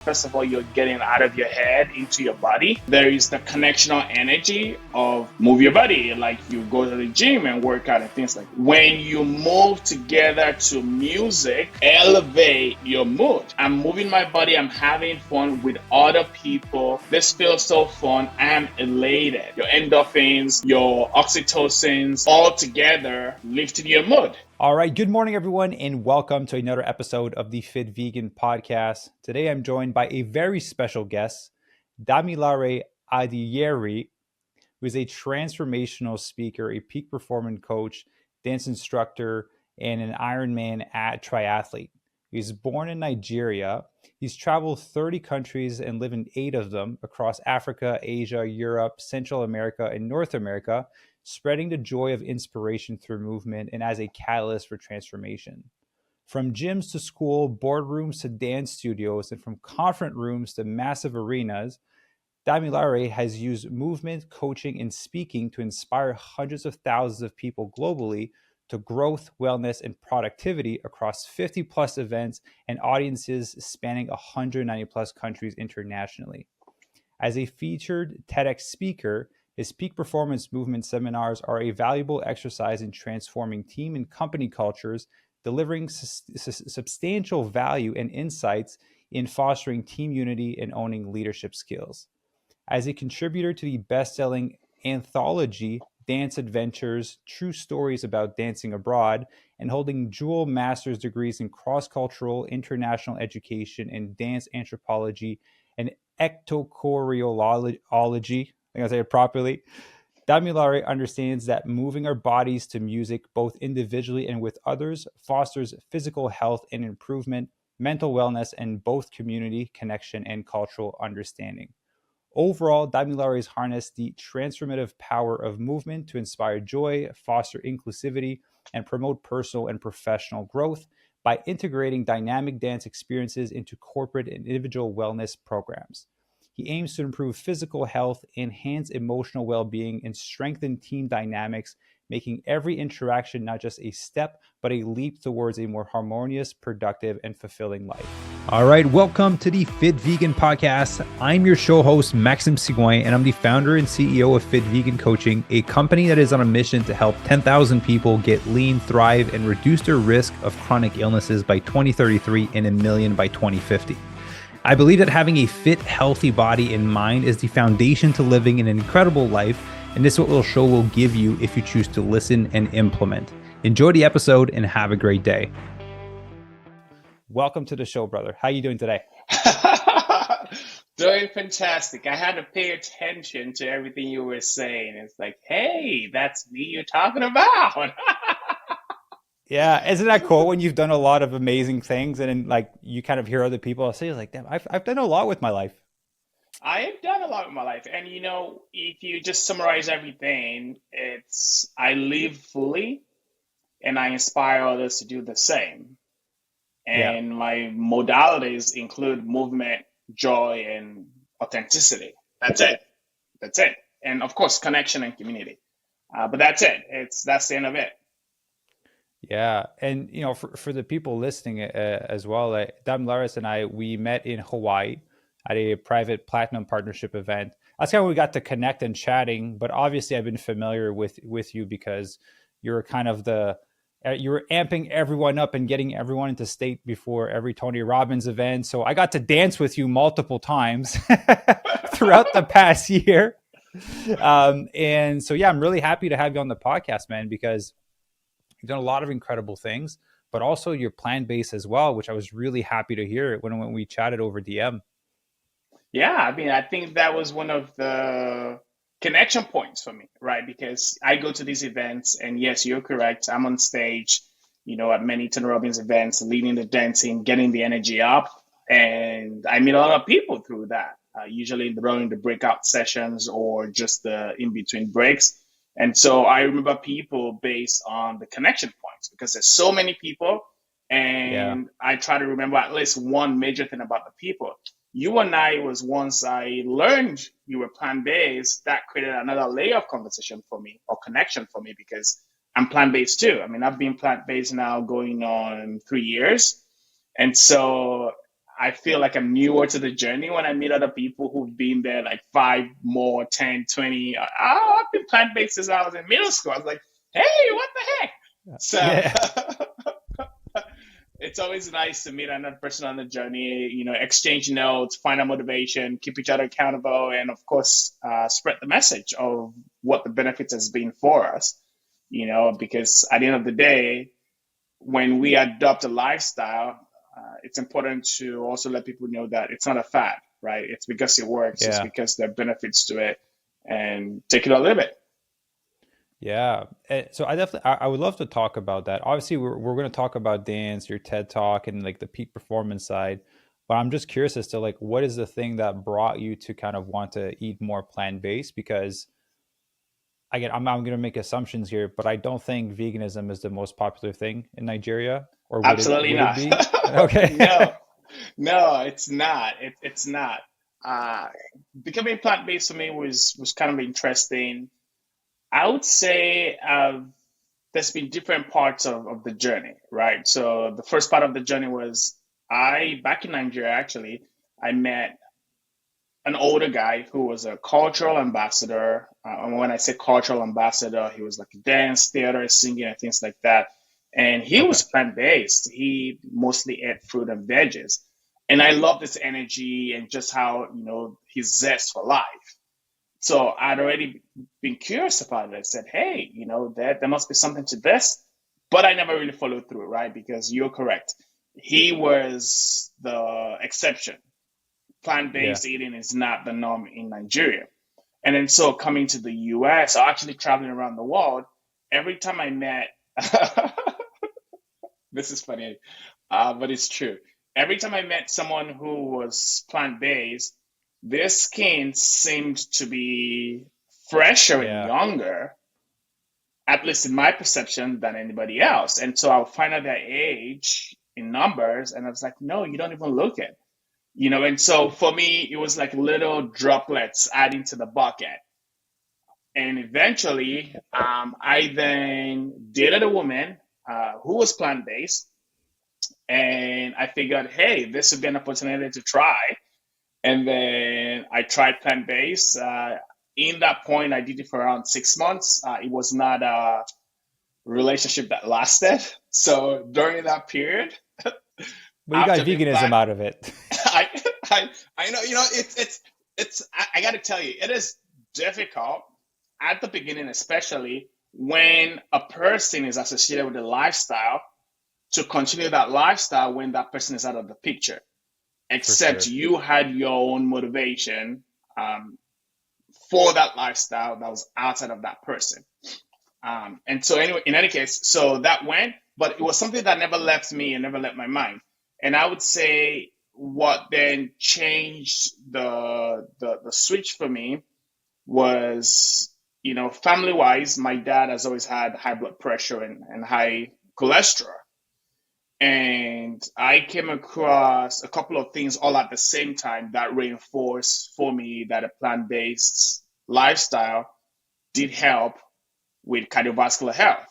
First of all, you're getting out of your head into your body. There is the connectional energy of move your body, like you go to the gym and work out and things like that. When you move together to music, elevate your mood. I'm moving my body, I'm having fun with other people. This feels so fun. I'm elated. Your endorphins, your oxytocins, all together lifting your mood. All right. Good morning, everyone, and welcome to another episode of the Fit Vegan Podcast. Today, I'm joined by a very special guest, Damilare Adeyeri, who is a transformational speaker, a peak performance coach, dance instructor, and an Ironman triathlete. He's born in Nigeria. He's traveled 30 countries and lived in 8 of them across Africa, Asia, Europe, Central America, and North America, spreading the joy of inspiration through movement and as a catalyst for transformation. From gyms to school, boardrooms to dance studios, and from conference rooms to massive arenas, Damilare has used movement, coaching, and speaking to inspire hundreds of thousands of people globally to growth, wellness, and productivity across 50 plus events and audiences spanning 190 plus countries internationally. As a featured TEDx speaker, his peak performance movement seminars are a valuable exercise in transforming team and company cultures, delivering substantial value and insights in fostering team unity and owning leadership skills. As a contributor to the best-selling anthology Dance Adventures, True Stories About Dancing Abroad, and holding dual master's degrees in cross-cultural international education and dance anthropology and ectochoreology, I think I say it properly. Damilare understands that moving our bodies to music, both individually and with others, fosters physical health and improvement, mental wellness, and both community connection and cultural understanding. Overall, Damilare has harnessed the transformative power of movement to inspire joy, foster inclusivity, and promote personal and professional growth by integrating dynamic dance experiences into corporate and individual wellness programs. He aims to improve physical health, enhance emotional well-being, and strengthen team dynamics, making every interaction not just a step, but a leap towards a more harmonious, productive, and fulfilling life. All right, welcome to the Fit Vegan Podcast. I'm your show host, Maxime Sigouin, and I'm the founder and CEO of Fit Vegan Coaching, a company that is on a mission to help 10,000 people get lean, thrive, and reduce their risk of chronic illnesses by 2033 and 1 million by 2050. I believe that having a fit, healthy body and mind is the foundation to living an incredible life, and this is what the show will give you if you choose to listen and implement. Enjoy the episode and have a great day. Welcome to the show, brother. How are you doing today? Doing fantastic. I had to pay attention to everything you were saying. It's like, hey, that's me you're talking about. Yeah, isn't that cool when you've done a lot of amazing things and then like you kind of hear other people say like, damn, I've done a lot with my life. I have done a lot with my life. And if you just summarize everything, it's I live fully and I inspire others to do the same. Yeah. And my modalities include movement, joy, and authenticity. That's it. That's it. And of course, connection and community. But that's it. That's the end of it. Yeah, and for the people listening as well, Damilare and I, we met in Hawaii at a private platinum partnership event. That's how we got to connect and chatting. But obviously, I've been familiar with you because you're kind of you were amping everyone up and getting everyone into state before every Tony Robbins event. So I got to dance with you multiple times throughout the past year. And so, yeah, I'm really happy to have you on the podcast, man, because you've done a lot of incredible things, but also you're plant-based as well, which I was really happy to hear when we chatted over DM. Yeah, I mean, I think that was one of the connection points for me, right? Because I go to these events, and yes, you're correct. I'm on stage, at many Tony Robbins events, leading the dancing, getting the energy up, and I meet a lot of people through that. Usually during the breakout sessions or just the in between breaks. And so I remember people based on the connection points because there's so many people, Yeah. and I try to remember at least one major thing about the people. You and I was once I learned you were plant-based, that created another layer of conversation for me or connection for me because I'm plant-based too. I mean, I've been plant-based now going on 3 years. And so I feel like I'm newer to the journey when I meet other people who've been there like 5 more, 10, 20. Oh, I've been plant-based since I was in middle school. I was like, hey, what the heck? So Yeah. it's always nice to meet another person on the journey, exchange notes, find a motivation, keep each other accountable, and of course, spread the message of what the benefits has been for us, because at the end of the day, when we adopt a lifestyle, it's important to also let people know that it's not a fad, right? It's because it works, it's Yeah. because there are benefits to it, and take it or leave it. Yeah. So I would love to talk about that. Obviously, we're going to talk about dance, your TED talk, and like the peak performance side. But I'm just curious as to like what is the thing that brought you to kind of want to eat more plant based? Because again, I'm going to make assumptions here, but I don't think veganism is the most popular thing in Nigeria, or would it Absolutely not. be? Okay. No, no, it's not. It's not. Uh, Becoming plant based for me was kind of interesting. I would say there's been different parts of the journey, right? So the first part of the journey was back in Nigeria actually, I met an older guy who was a cultural ambassador. And when I say cultural ambassador, he was like dance, theater, singing, and things like that. And he Okay. was plant based. He mostly ate fruit and veggies. And I love this energy and just how, his zest for life. So I'd already been curious about it. I said, hey, there must be something to this. But I never really followed through, right? Because you're correct. He was the exception. Yeah. Plant-based eating is not the norm in Nigeria. And then so coming to the US, or actually traveling around the world, every time I met, this is funny, but it's true. Every time I met someone who was plant-based, their skin seemed to be fresher and Yeah. younger, at least in my perception, than anybody else. And so I would find out their age in numbers, and I was like, no, you don't even look it. And so for me, it was like little droplets adding to the bucket. And eventually, I then dated a woman who was plant based. And I figured, hey, this would be an opportunity to try. And then I tried plant based. In that point, I did it for around 6 months. It was not a relationship that lasted. So during that period, But you got after being veganism plant out of it. I, I know, I got to tell you, it is difficult at the beginning, especially when a person is associated with a lifestyle to continue that lifestyle when that person is out of the picture, For except sure. you had your own motivation um, for that lifestyle that was outside of that person. And so, anyway, in any case, so that went, but it was something that never left me and never left my mind. And I would say what then changed the switch for me was, family wise, my dad has always had high blood pressure and high cholesterol. And I came across a couple of things all at the same time that reinforced for me that a plant based lifestyle did help with cardiovascular health.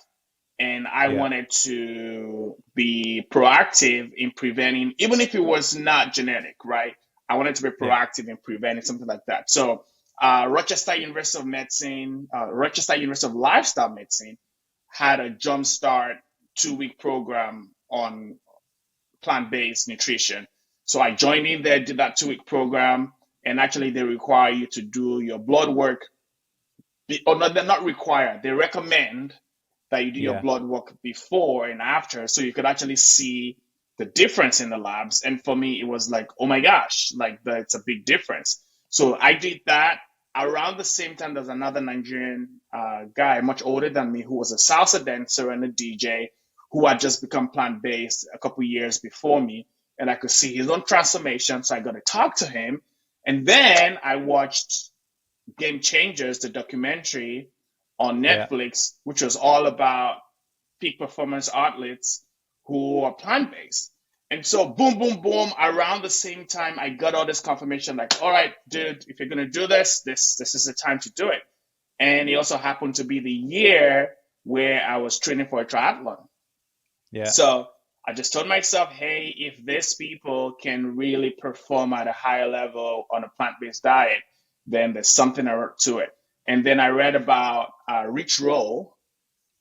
And I Yeah. wanted to be proactive in preventing, even if it was not genetic, right? I wanted to be Yeah. proactive in preventing something like that. So, Rochester University of Lifestyle Medicine had a jumpstart 2 week program on plant based nutrition. So I joined in there, did that 2 week program, and actually they require you to do your blood work. Or not, they're not required. They recommend that you do your Yeah. blood work before and after so you could actually see the difference in the labs. And for me, it was like, oh my gosh, like it's a big difference. So I did that around the same time. There's another Nigerian guy, much older than me, who was a salsa dancer and a DJ who had just become plant based a couple years before me. And I could see his own transformation. So I got to talk to him. And then I watched Game Changers, the documentary on Yeah. Netflix, which was all about peak performance athletes who are plant based. And so, boom, boom, boom, around the same time, I got all this confirmation like, all right, dude, if you're going to do this is the time to do it. And it also happened to be the year where I was training for a triathlon. Yeah. So I just told myself, hey, if these people can really perform at a higher level on a plant-based diet, then there's something to it. And then I read about Rich Roll,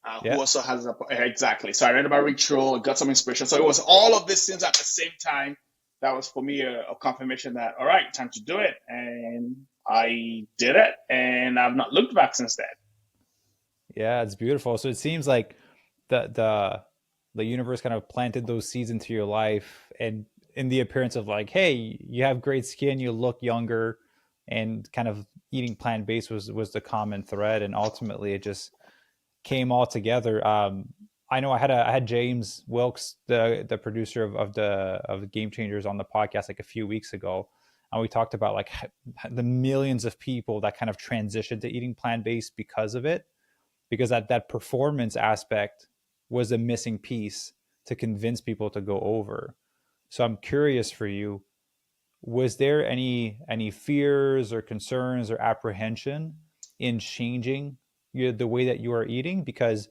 who Yeah. also has exactly. So I read about Rich Roll, got some inspiration. So it was all of these things at the same time. That was for me a confirmation that all right, time to do it, and I did it, and I've not looked back since then. Yeah, it's beautiful. So it seems like the universe kind of planted those seeds into your life, and in the appearance of like, hey, you have great skin, you look younger, and kind of eating plant based was the common thread, and ultimately it just came all together. I know I had James Wilkes, the producer of Game Changers, on the podcast like a few weeks ago, and we talked about like the millions of people that kind of transitioned to eating plant based because of it, because that performance aspect was a missing piece to convince people to go over. So I'm curious for you, was there any fears or concerns or apprehension in changing the way that you are eating? Because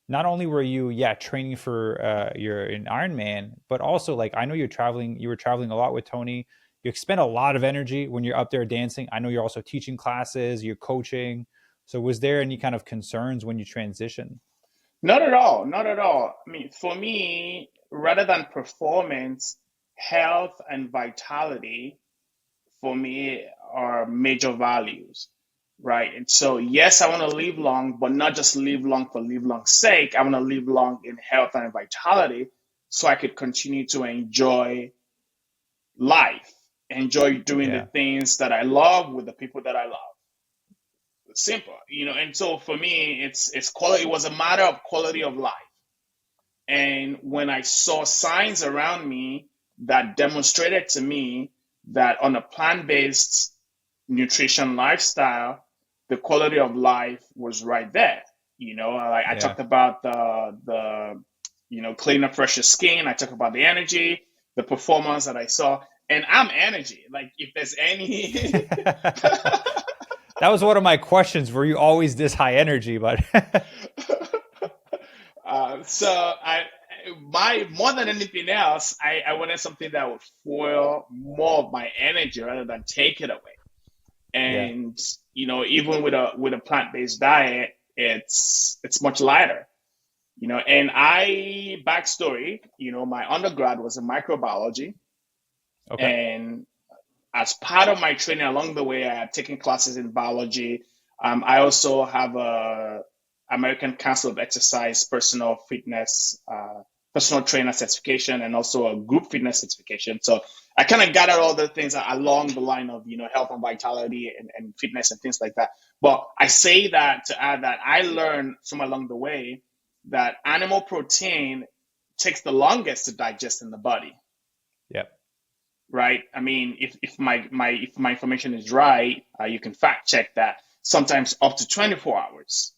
not only were you training for your an Ironman, but also like I know you were traveling a lot with Tony. You expend a lot of energy when you're up there dancing. I know you're also teaching classes, you're coaching. So was there any kind of concerns when you transition? Not at all. Not at all. I mean, for me, rather than performance, health and vitality for me are major values, right? And so, yes, I want to live long, but not just live long for live long's sake. I want to live long in health and vitality so I could continue to enjoy life, enjoy doing the Yeah. things that I love with the people that I love. Simple, And so for me, it's quality. It was a matter of quality of life. And when I saw signs around me that demonstrated to me that on a plant based nutrition lifestyle, the quality of life was right there. Like I Yeah. talked about clean up fresher skin. I talked about the energy, the performance that I saw. And I'm energy. Like if there's any That was one of my questions. Were you always this high energy? But So my more than anything else, I wanted something that would fuel more of my energy rather than take it away. yeah. And even with a plant-based diet, it's much lighter. And I backstory, my undergrad was in microbiology, Okay. and as part of my training along the way, I had taken classes in biology. I also have a American Council of Exercise personal trainer certification, and also a group fitness certification. So I kind of gathered all the things along the line of health and vitality and fitness and things like that. But I say that to add that I learned somewhere along the way that animal protein takes the longest to digest in the body, Yep. right? I mean, if my information is right, you can fact check that. Sometimes up to 24 hours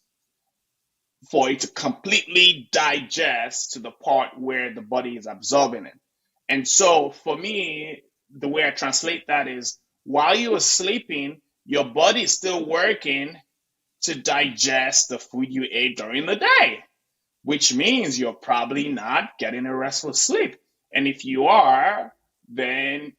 for it to completely digest to the part where the body is absorbing it. And so for me, the way I translate that is while you are sleeping, your body is still working to digest the food you ate during the day, which means you're probably not getting a restful sleep. And if you are, then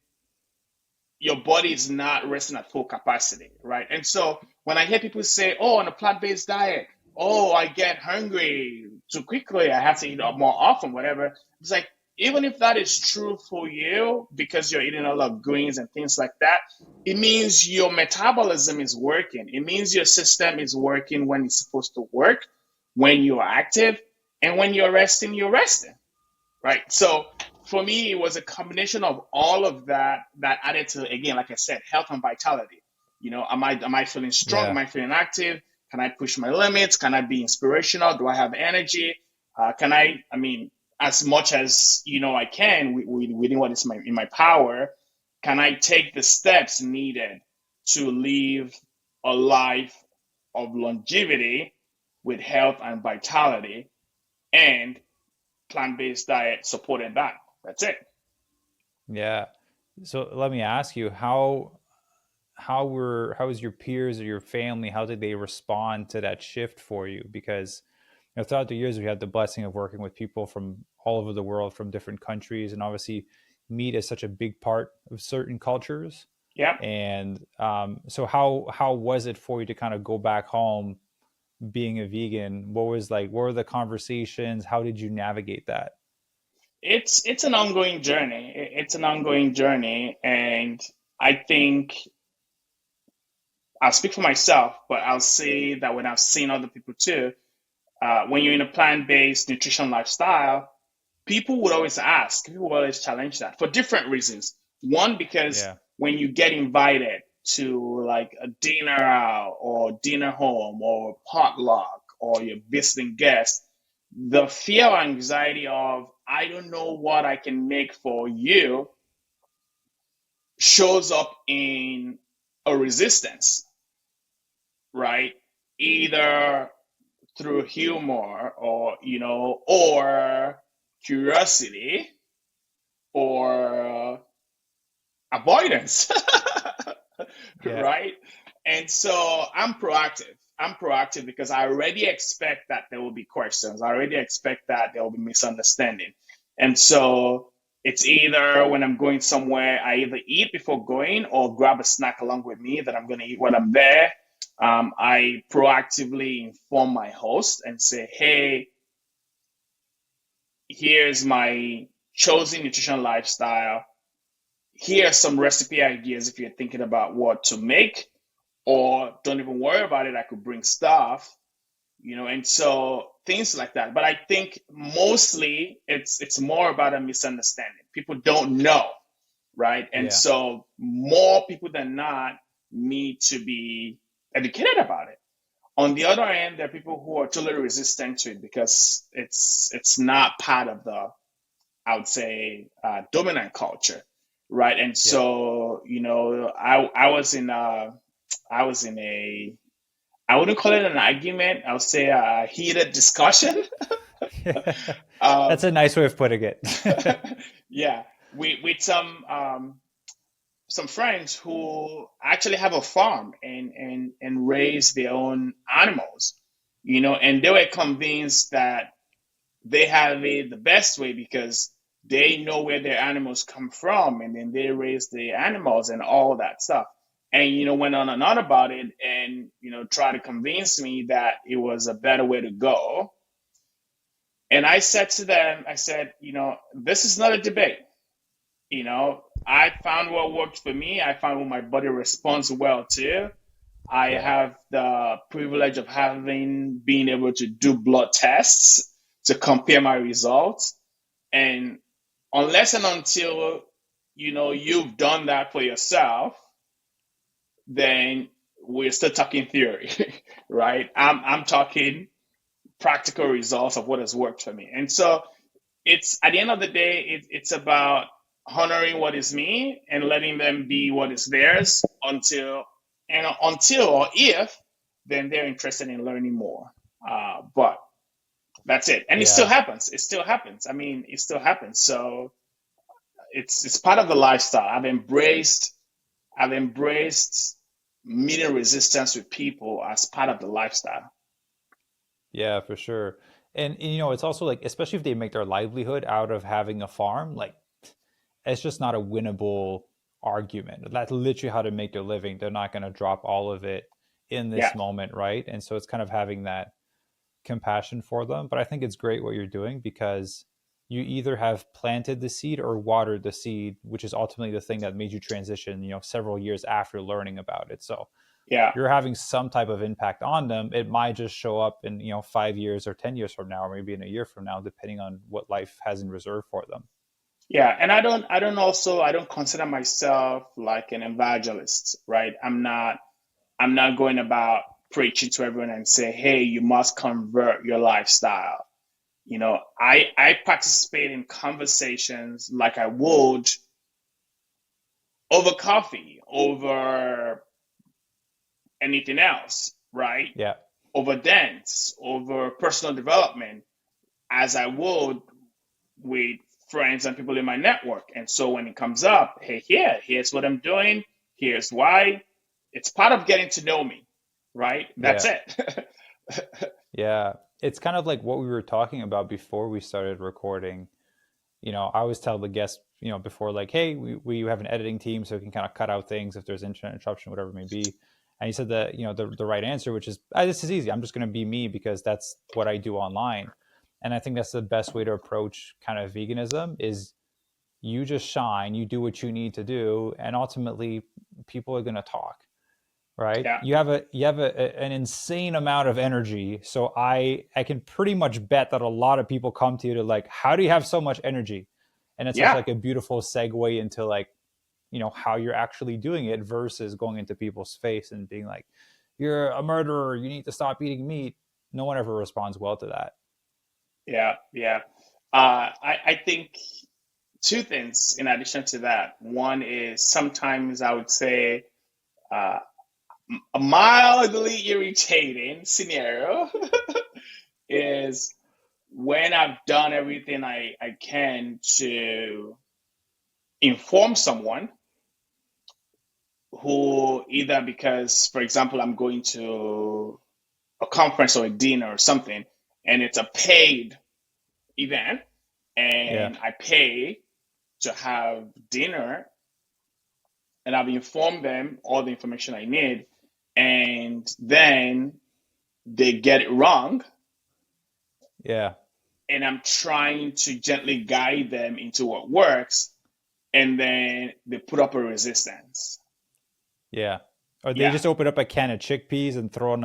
your body is not resting at full capacity, right? And so when I hear people say, "Oh, on a plant-based diet, oh, I get hungry too quickly, I have to eat more often, whatever," it's like even if that is true for you because you're eating a lot of greens and things like that, it means your metabolism is working. It means your system is working when it's supposed to work, when you're active, and when you're resting, you're resting, right? So for me, it was a combination of all of that added to, again, like I said, health and vitality. Am I feeling strong? Am Yeah. I feeling active? Can I push my limits? Can I be inspirational? Do I have energy? Can I? I mean, as much as I can within what is in my power. Can I take the steps needed to live a life of longevity with health and vitality? And plant-based diet supported that. That's it. Yeah. So let me ask you, how was your peers or your family? How did they respond to that shift for you? Because throughout the years, we had the blessing of working with people from all over the world from different countries, and obviously meat is such a big part of certain cultures. Yeah. And so how was it for you to kind of go back home being a vegan? What were the conversations? How did you navigate that? It's an ongoing journey. It's an ongoing journey, and I think I'll speak for myself, but I'll say that when I've seen other people too, when you're in a plant-based nutrition lifestyle, people would always ask, people would always challenge that for different reasons. One, because Yeah, when you get invited to like a dinner out or dinner home or potluck or you're visiting guests, the fear or anxiety of, I don't know what I can make for you shows up in a resistance, right? Either through humor or curiosity or avoidance, yeah, right? And so I'm proactive because I already expect that there will be questions. I already expect that there will be misunderstanding. And so it's either when I'm going somewhere, I either eat before going or grab a snack along with me that I'm going to eat when I'm there. I proactively inform my host and say, hey, here's my chosen nutrition lifestyle. Here are some recipe ideas if you're thinking about what to make, or don't even worry about it. I could bring stuff, and so things like that. But I think mostly it's more about a misunderstanding. People don't know, right? And yeah, so more people than not need to be educated about it. On the other hand, there are people who are totally resistant to it because it's not part of the, I would say, dominant culture, right? And yeah. so, I was in a, I wouldn't call it an argument. I would say a heated discussion. That's um, a nice way of putting it. yeah, with some friends who actually have a farm and raise their own animals, and they were convinced that they have it the best way because they know where their animals come from and then they raise the animals and all that stuff. And went on and on about it and try to convince me that it was a better way to go. And I said to them, I said, this is not a debate. I found what worked for me. I found what my body responds well to. I Yeah, have the privilege of having being able to do blood tests to compare my results. And unless and until you've done that for yourself, then we're still talking theory, right? I'm talking practical results of what has worked for me. And so it's at the end of the day, it's about honoring what is me and letting them be what is theirs until or if then they're interested in learning more. But that's it, and it still yeah. happens. It still happens. I mean, it still happens. So it's part of the lifestyle. I've embraced meeting resistance with people as part of the lifestyle. Yeah, for sure. And it's also like, especially if they make their livelihood out of having a farm, like it's just not a winnable argument. That's literally how to make their living. They're not going to drop all of it in Yeah, this moment, right? And so it's kind of having that compassion for them. But I think it's great what you're doing because you either have planted the seed or watered the seed, which is ultimately the thing that made you transition, several years after learning about it. So yeah. you're having some type of impact on them. It might just show up in 5 years or 10 years from now, or maybe in a year from now, depending on what life has in reserve for them. Yeah, and I don't consider myself like an evangelist, right? I'm not going about preaching to everyone and say, "Hey, you must convert your lifestyle." I participate in conversations like I would over coffee, over anything else, right? Yeah, Over dance, over personal development, as I would with friends and people in my network. And so when it comes up, hey, here's what I'm doing, here's why. It's part of getting to know me, right? That's yeah, it. yeah. It's kind of like what we were talking about before we started recording. I always tell the guests, before, like, hey, we have an editing team, so we can kind of cut out things if there's internet interruption, whatever it may be. And he said that, the right answer, which is, this is easy. I'm just going to be me because that's what I do online. And I think that's the best way to approach kind of veganism is you just shine, you do what you need to do, and ultimately people are going to talk, right? Yeah. An insane amount of energy, so I can pretty much bet that a lot of people come to you to like, how do you have so much energy? And it's such Yeah. like a beautiful segue into like, how you're actually doing it versus going into people's face and being like, you're a murderer, you need to stop eating meat. No one ever responds well to that. Yeah. Yeah. I think two things in addition to that. One is sometimes I would say uh, a mildly irritating scenario is when I've done everything I can to inform someone who either because, for example, I'm going to a conference or a dinner or something, and it's a paid event, Yeah. and I pay to have dinner, and I've informed them all the information I need, and then they get it wrong, Yeah. and I'm trying to gently guide them into what works, and then they put up a resistance. Yeah. Or they Yeah, just open up a can of chickpeas and throw on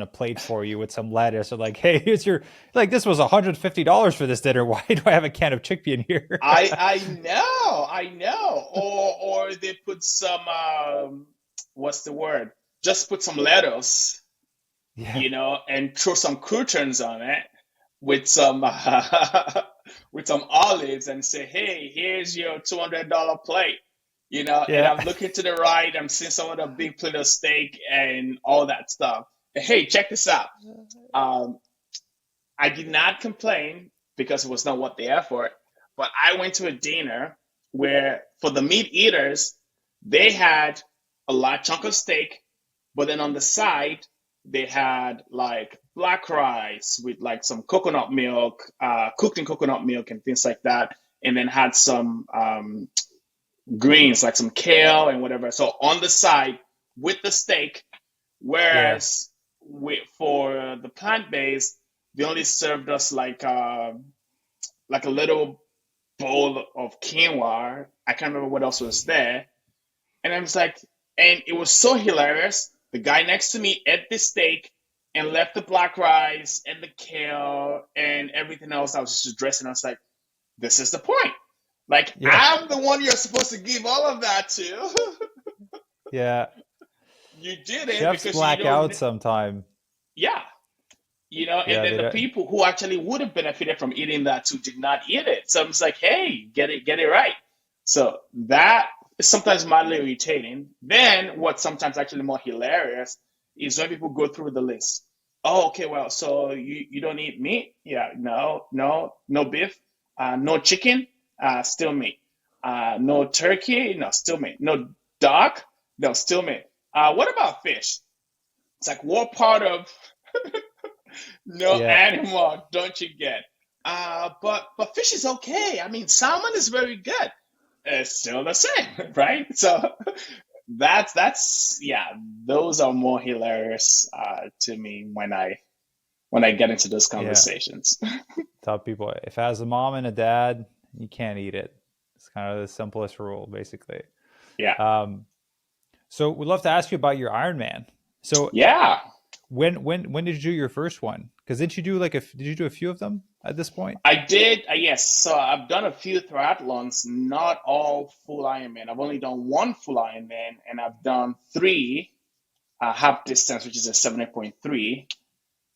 a plate for you with some lettuce. Or like, hey, here's your like this was $150 for this dinner. Why do I have a can of chickpea in here? I know. Or they put some what's the word? Just put some lettuce, Yeah. and throw some croutons on it with some with some olives and say, "Hey, here's your $200 plate." And Yeah. I'm looking to the right, I'm seeing some of the big plate of steak and all that stuff. Hey, check this out. Um, I did not complain because it was not what they asked for. But I went to a dinner where, for the meat eaters, they had a large chunk of steak, but then on the side, they had like black rice with like some coconut milk, cooked in coconut milk and things like that, and then had some greens like some kale and whatever. So on the side with the steak, Yeah. whereas for the plant based, they only served us like a little bowl of quinoa. I can't remember what else was there. And I was like, and it was so hilarious. The guy next to me ate the steak and left the black rice and the kale and everything else I was just dressing. I was like, this is the point. Like, Yeah. I'm the one you're supposed to give all of that to. Yeah. You didn't Chefs because you black don't, out sometime. yeah. And Yeah, then they the don't. people who actually would have benefited from eating that too did not eat it. So I'm just like, hey, get it right. So that is sometimes mildly irritating. Then what's sometimes actually more hilarious is when people go through the list. Oh, okay, well, so you don't eat meat? Yeah, no beef, no chicken, still meat. No turkey, no, still meat. No duck, no, still meat. What about fish? It's like, what part of no Yeah. animal don't you get? But fish is okay. I mean, salmon is very good. It's still the same, right? So that's yeah. Those are more hilarious to me when I get into those Yeah. conversations. Tell people if it has a mom and a dad, you can't eat it. It's kind of the simplest rule, basically. Yeah, Um, so we'd love to ask you about your Ironman. So yeah. when did you do your first one? Because did you do a few of them at this point? I did, yes. So I've done a few triathlons, not all full Ironman. I've only done one full Ironman, and I've done three half distance, which is a 70.3.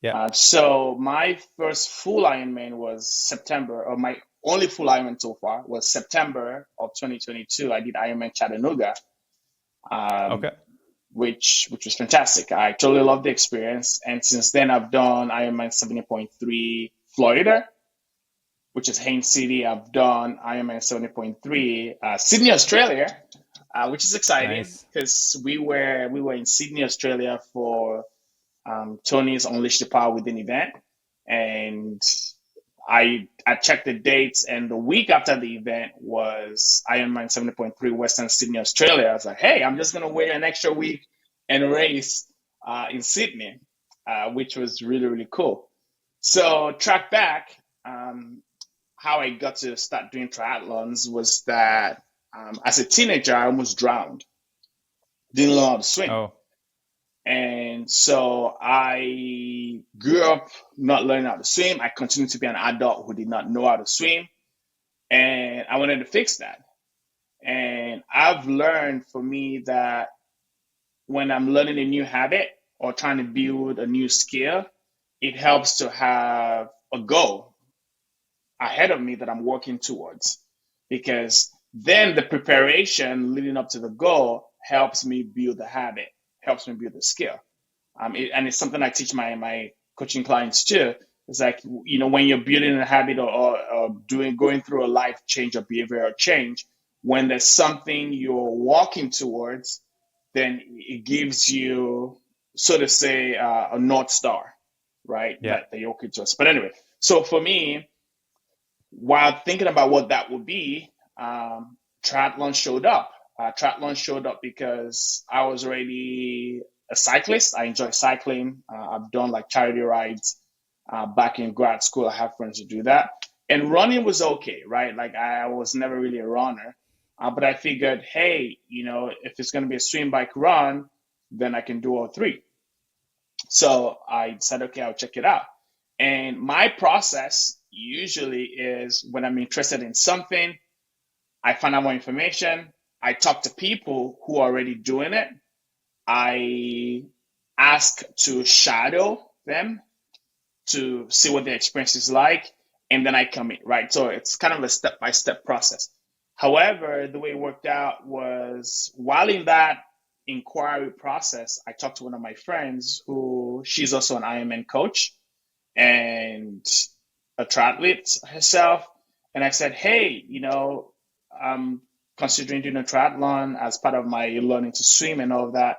Yeah. So my first full Ironman was September, or my only full Ironman so far was September of 2022. I did Ironman Chattanooga, um, Okay. which was fantastic. I totally loved the experience, and since then I've done Ironman 70.3 Florida, which is Haines City. I've done Ironman 70.3 Sydney, Australia, which is exciting Nice. because we were in Sydney, Australia for Tony's Unleash the Power Within event, and I checked the dates, and the week after the event was Ironman 70.3 Western Sydney, Australia. I was like, hey, I'm just gonna wait an extra week and race in Sydney, which was really really cool. So track back, how I got to start doing triathlons was that as a teenager I almost drowned, didn't know how to swim. Oh, And so I grew up not learning how to swim. I continued to be an adult who did not know how to swim. And I wanted to fix that. And I've learned for me that when I'm learning a new habit or trying to build a new skill, it helps to have a goal ahead of me that I'm working towards. Because then the preparation leading up to the goal helps me build the habit, helps me build the skill. And it's something I teach my coaching clients too. It's like, when you're building a habit, or going through a life change or behavioral change, when there's something you're walking towards, then it gives you, so to say, a North Star, right? yeah. That you're working towards. But anyway, so for me, while thinking about what that would be, triathlon showed up. Triathlon showed up because I was already a cyclist. I enjoy cycling. I've done like charity rides back in grad school. I have friends who do that. And running was okay, right? Like I was never really a runner. But I figured, hey, if it's going to be a swim, bike, run, then I can do all three. So I said, okay, I'll check it out. And my process usually is when I'm interested in something, I find out more information. I talk to people who are already doing it. I ask to shadow them to see what their experience is like, and then I commit, right? So it's kind of a step by step process. However, the way it worked out was while in that inquiry process, I talked to one of my friends who she's also an Ironman coach and a triathlete herself. And I said, hey, I'm considering doing a triathlon as part of my learning to swim and all of that.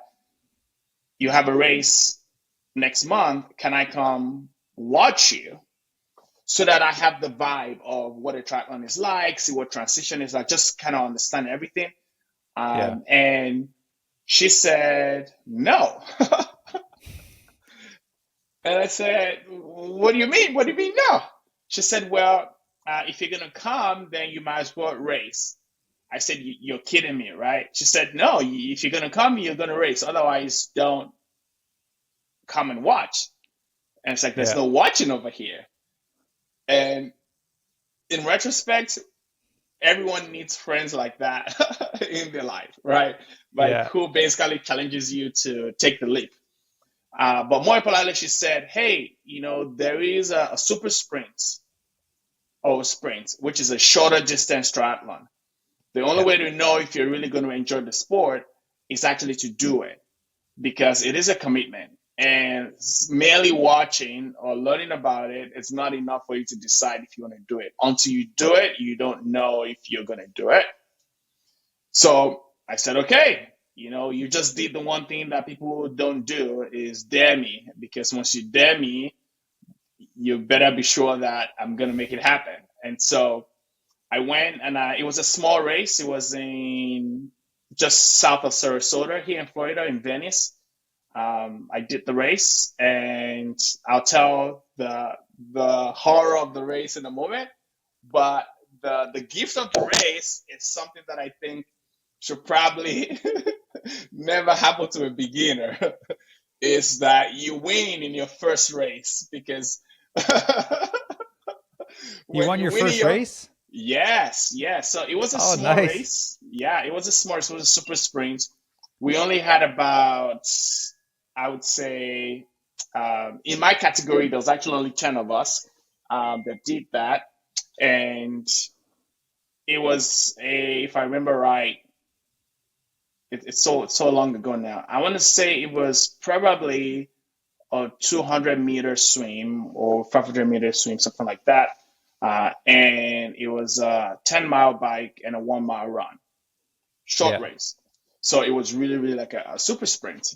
You have a race next month. Can I come watch you so that I have the vibe of what a triathlon is like, see what transition is like, just kind of understand everything? Yeah. And she said, no. And I said, what do you mean? What do you mean no? She said, well, if you're going to come, then you might as well race. I said, you're kidding me, right? She said, no, if you're going to come, you're going to race. Otherwise, don't come and watch. And it's like, there's Yeah. no watching over here. And in retrospect, everyone needs friends like that in their life, right? Like Yeah. who basically challenges you to take the leap. But more importantly, she said, hey, there is a super sprint or sprint, which is a shorter distance triathlon. The only Yeah. way to know if you're really going to enjoy the sport is actually to do it because it is a commitment. And merely watching or learning about it, it's not enough for you to decide if you want to do it. Until you do it, you don't know if you're going to do it. So I said, okay, you just did the one thing that people don't do is dare me. Because once you dare me, you better be sure that I'm going to make it happen. And so I went and it was a small race. It was in just south of Sarasota here in Florida, in Venice. I did the race, and I'll tell the horror of the race in a moment. But the gift of the race is something that I think should probably never happen to a beginner. Is that you win in your first race because You when won you your win in first your race? yes. So it was a Oh, small nice. race. Yeah, it was a small race. It was a super sprint. We only had about, I would say, in my category, there was actually only 10 of us that did that. And it was if I remember right, it's so long ago now. I want to say it was probably a 200-meter swim or 500-meter swim, something like that. And it was a 10-mile bike and a 1 mile run, short Yeah. race. So it was really, really like a super sprint.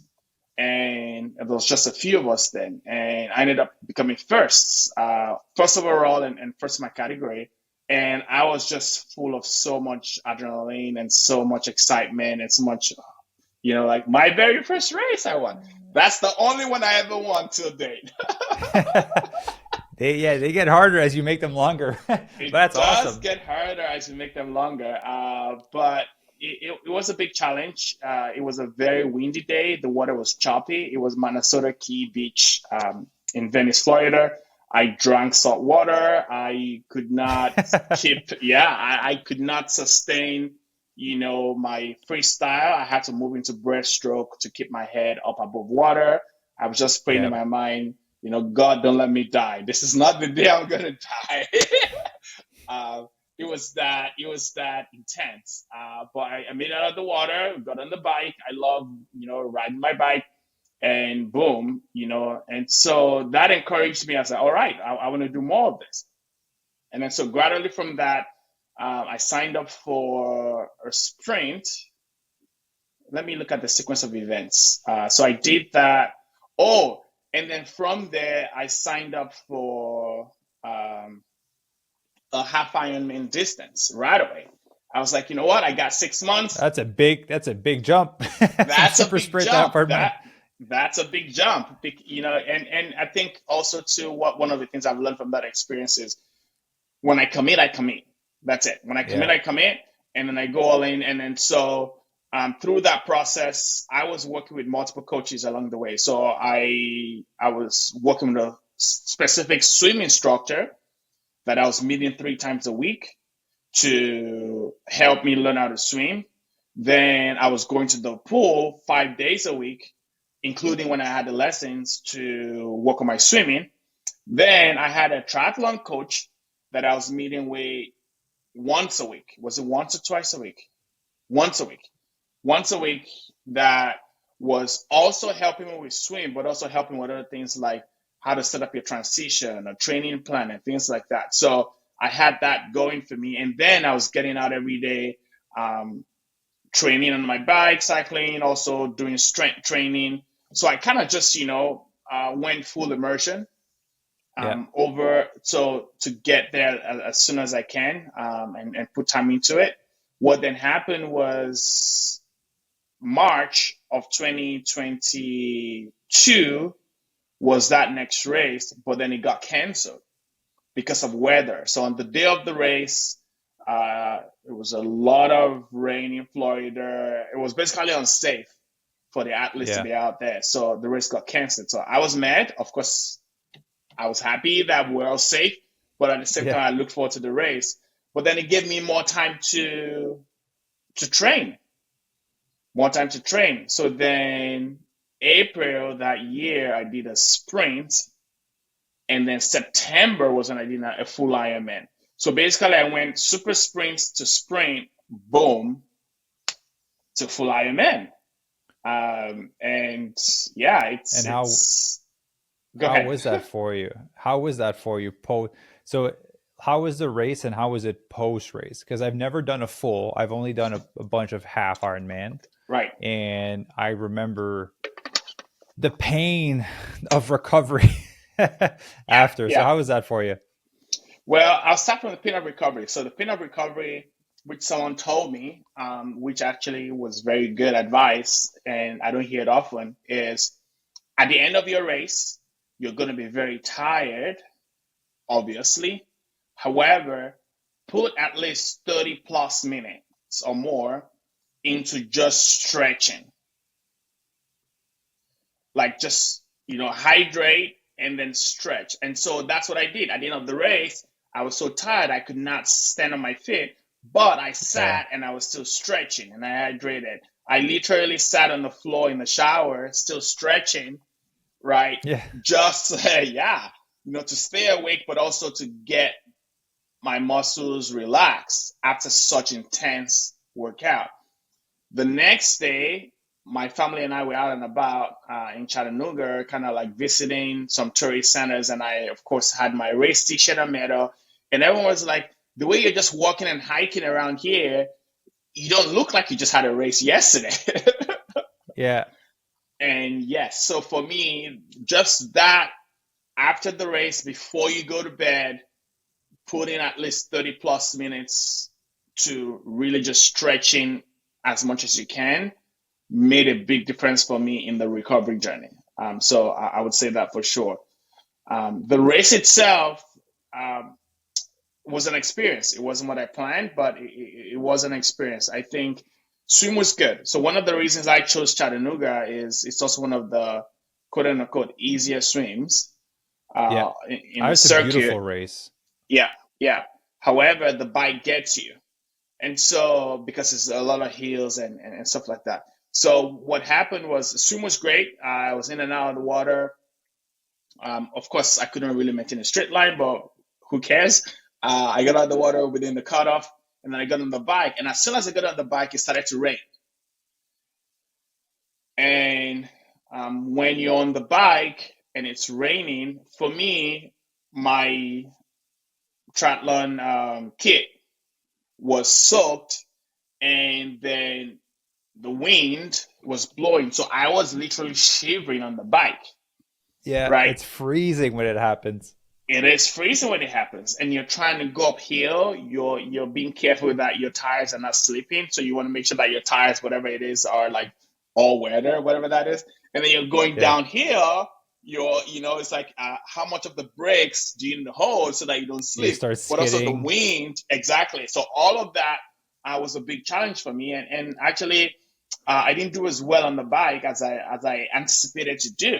and there was just a few of us then, and I ended up becoming first overall and first in my category. And I was just full of so much adrenaline and so much excitement and so much, like my very first race I won. That's the only one I ever won to date. They get harder as you make them longer. But It that's does awesome. get harder as you make them longer, but it was a big challenge. It was a very windy day. The water was choppy. It was Minnesota Key Beach in Venice, Florida. I drank salt water. I could not I could not sustain, my freestyle. I had to move into breaststroke to keep my head up above water. I was just praying in Yeah. my mind, God, don't let me die. This is not the day I'm gonna die. uh, it was that intense. But I made it out of the water, got on the bike. I love, riding my bike, and boom, and so that encouraged me. I said, all right, I want to do more of this. And then so gradually from that, I signed up for a sprint. Let me look at the sequence of events. So I did that. Oh, and then from there, I signed up for um, a half Ironman distance right away. I was like, you know what? I got 6 months. That's a big jump from That's a super big sprint to half jump. Ironman. That's a big jump. And I think also too, what one of the things I've learned from that experience is when I commit, I commit. That's it. When I commit, Yeah. I commit, and then I go all in. And then so through that process, I was working with multiple coaches along the way. So I was working with a specific swim instructor that I was meeting 3 times a week to help me learn how to swim. Then I was going to the pool 5 days a week, including when I had the lessons to work on my swimming. Then I had a triathlon coach that I was meeting with once a week. Was it once or twice a week? Once a week. Once a week, that was also helping me with swim, but also helping with other things like how to set up your transition, a training plan, and things like that. So I had that going for me. And then I was getting out every day, um, training on my bike, cycling, also doing strength training. So I kind of just, went full immersion Yeah. over so to get there as soon as I can, and put time into it. What then happened was March of 2022 was that next race, but then it got canceled because of weather. So on the day of the race, it was a lot of rain in Florida. It was basically unsafe for the athletes to Yeah. be out there. So the race got canceled. So I was mad. Of course, I was happy that we're all safe, but at the same Yeah. time, I looked forward to the race. But then it gave me more time to train, more time to train. So then April that year, I did a sprint, and then September was when I did a full Ironman. So basically, I went super sprint to sprint, boom, to full Ironman. And yeah, And it's. Go how ahead. was that for you? How was that for you? So how was the race and how was it post race? Because I've never done a full. I've only done a bunch of half Ironman, Right. and I remember the pain of recovery Yeah. after. So Yeah. how was that for you? Well, I'll start from the pain of recovery. So the pain of recovery, which someone told me, which actually was very good advice, and I don't hear it often, is at the end of your race, you're going to be very tired, obviously. However, put at least 30 plus minutes or more into just stretching. Like just, hydrate and then stretch. And so that's what I did. At the end of the race, I was so tired I could not stand on my feet, but I Yeah. sat and I was still stretching and I hydrated. I literally sat on the floor in the shower, still stretching, right? Yeah. Just, yeah, to stay awake, but also to get my muscles relaxed after such intense workout. The next day, my family and I were out and about in Chattanooga, kind of like visiting some tourist centers, and I, of course, had my race T-shirt and medal. And everyone was like, "The way you're just walking and hiking around here, you don't look like you just had a race yesterday." Yeah. And And yes, so for me, just that after the race, before you go to bed, put in at least 30 plus minutes to really just stretching as much as you can made a big difference for me in the recovery journey. So I would say that for sure. The race itself was an experience. It wasn't what I planned, but it was an experience. I think swim was good. So one of the reasons I chose Chattanooga is it's also one of the quote unquote easier swims Yeah. in the It's a beautiful circuit. race. Yeah, yeah. However, the bike gets you. And so, because it's a lot of hills and stuff like that. So, what happened was the swim was great. I was in and out of the water. Of course, I couldn't really maintain a straight line, but who cares? I got out of the water within the cutoff, and then I got on the bike. And as soon as I got on the bike, it started to rain. And when you're on the bike and it's raining, for me, my triathlon kit was soaked, and then the wind was blowing. So I was literally shivering on the bike, Yeah, right? it's freezing when it happens. It is freezing when it happens, and you're trying to go uphill. You're being careful that your tires are not slipping. So you want to make sure that your tires, whatever it is, are like all weather, whatever that is. And then you're going Yeah. downhill. It's like how much of the brakes do you need to hold so that you don't You slip, start but also the skidding. wind. Exactly. So all of that was a big challenge for me, and actually, I didn't do as well on the bike as I anticipated to do.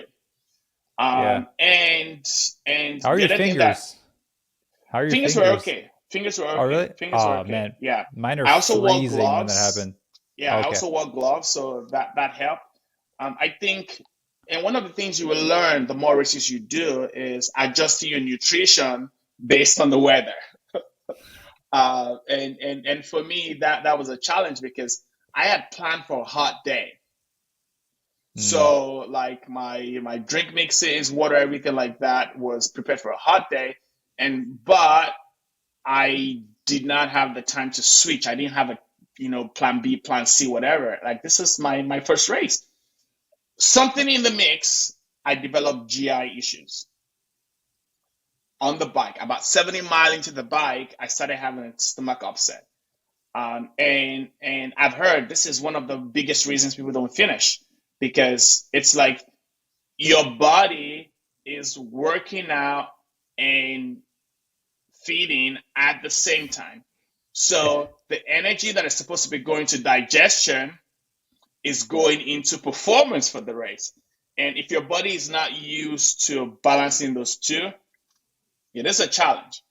Yeah. And How are the your other thing that fingers? How are your fingers were fingers? okay. Fingers were Oh, okay. really? Fingers were Oh, okay. man. Yeah. Mine are I also wore freezing when that gloves. happened. Yeah, I Okay. also wore gloves, so that helped. I think, and one of the things you will learn the more races you do is adjusting your nutrition based on the weather. And for me, that was a challenge because I had planned for a hot day. Mm. So like my drink mixes, water, everything like that was prepared for a hot day, and but I did not have the time to switch. I didn't have a plan B, plan C, whatever. Like this is my first race. Something in the mix, I developed GI issues on the bike. About 70 miles into the bike, I started having a stomach upset. And I've heard this is one of the biggest reasons people don't finish because it's like your body is working out and feeding at the same time. So the energy that is supposed to be going to digestion is going into performance for the race. And if your body is not used to balancing those two, it is a challenge,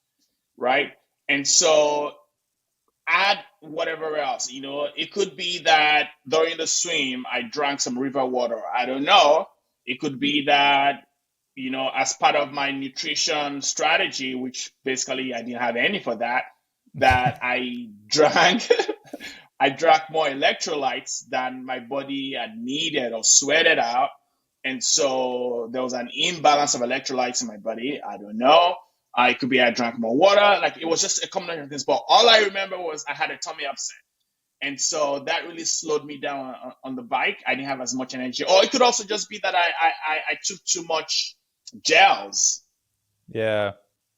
right? And so add whatever else, it could be that during the swim, I drank some river water. I don't know. It could be that, as part of my nutrition strategy, which basically I didn't have any for that I drank I drank more electrolytes than my body had needed or sweated out. And so there was an imbalance of electrolytes in my body. I don't know. It could be I drank more water. Like it was just a combination of things. But all I remember was I had a tummy upset. And so that really slowed me down on the bike. I didn't have as much energy. Or it could also just be that I took too much gels. Yeah.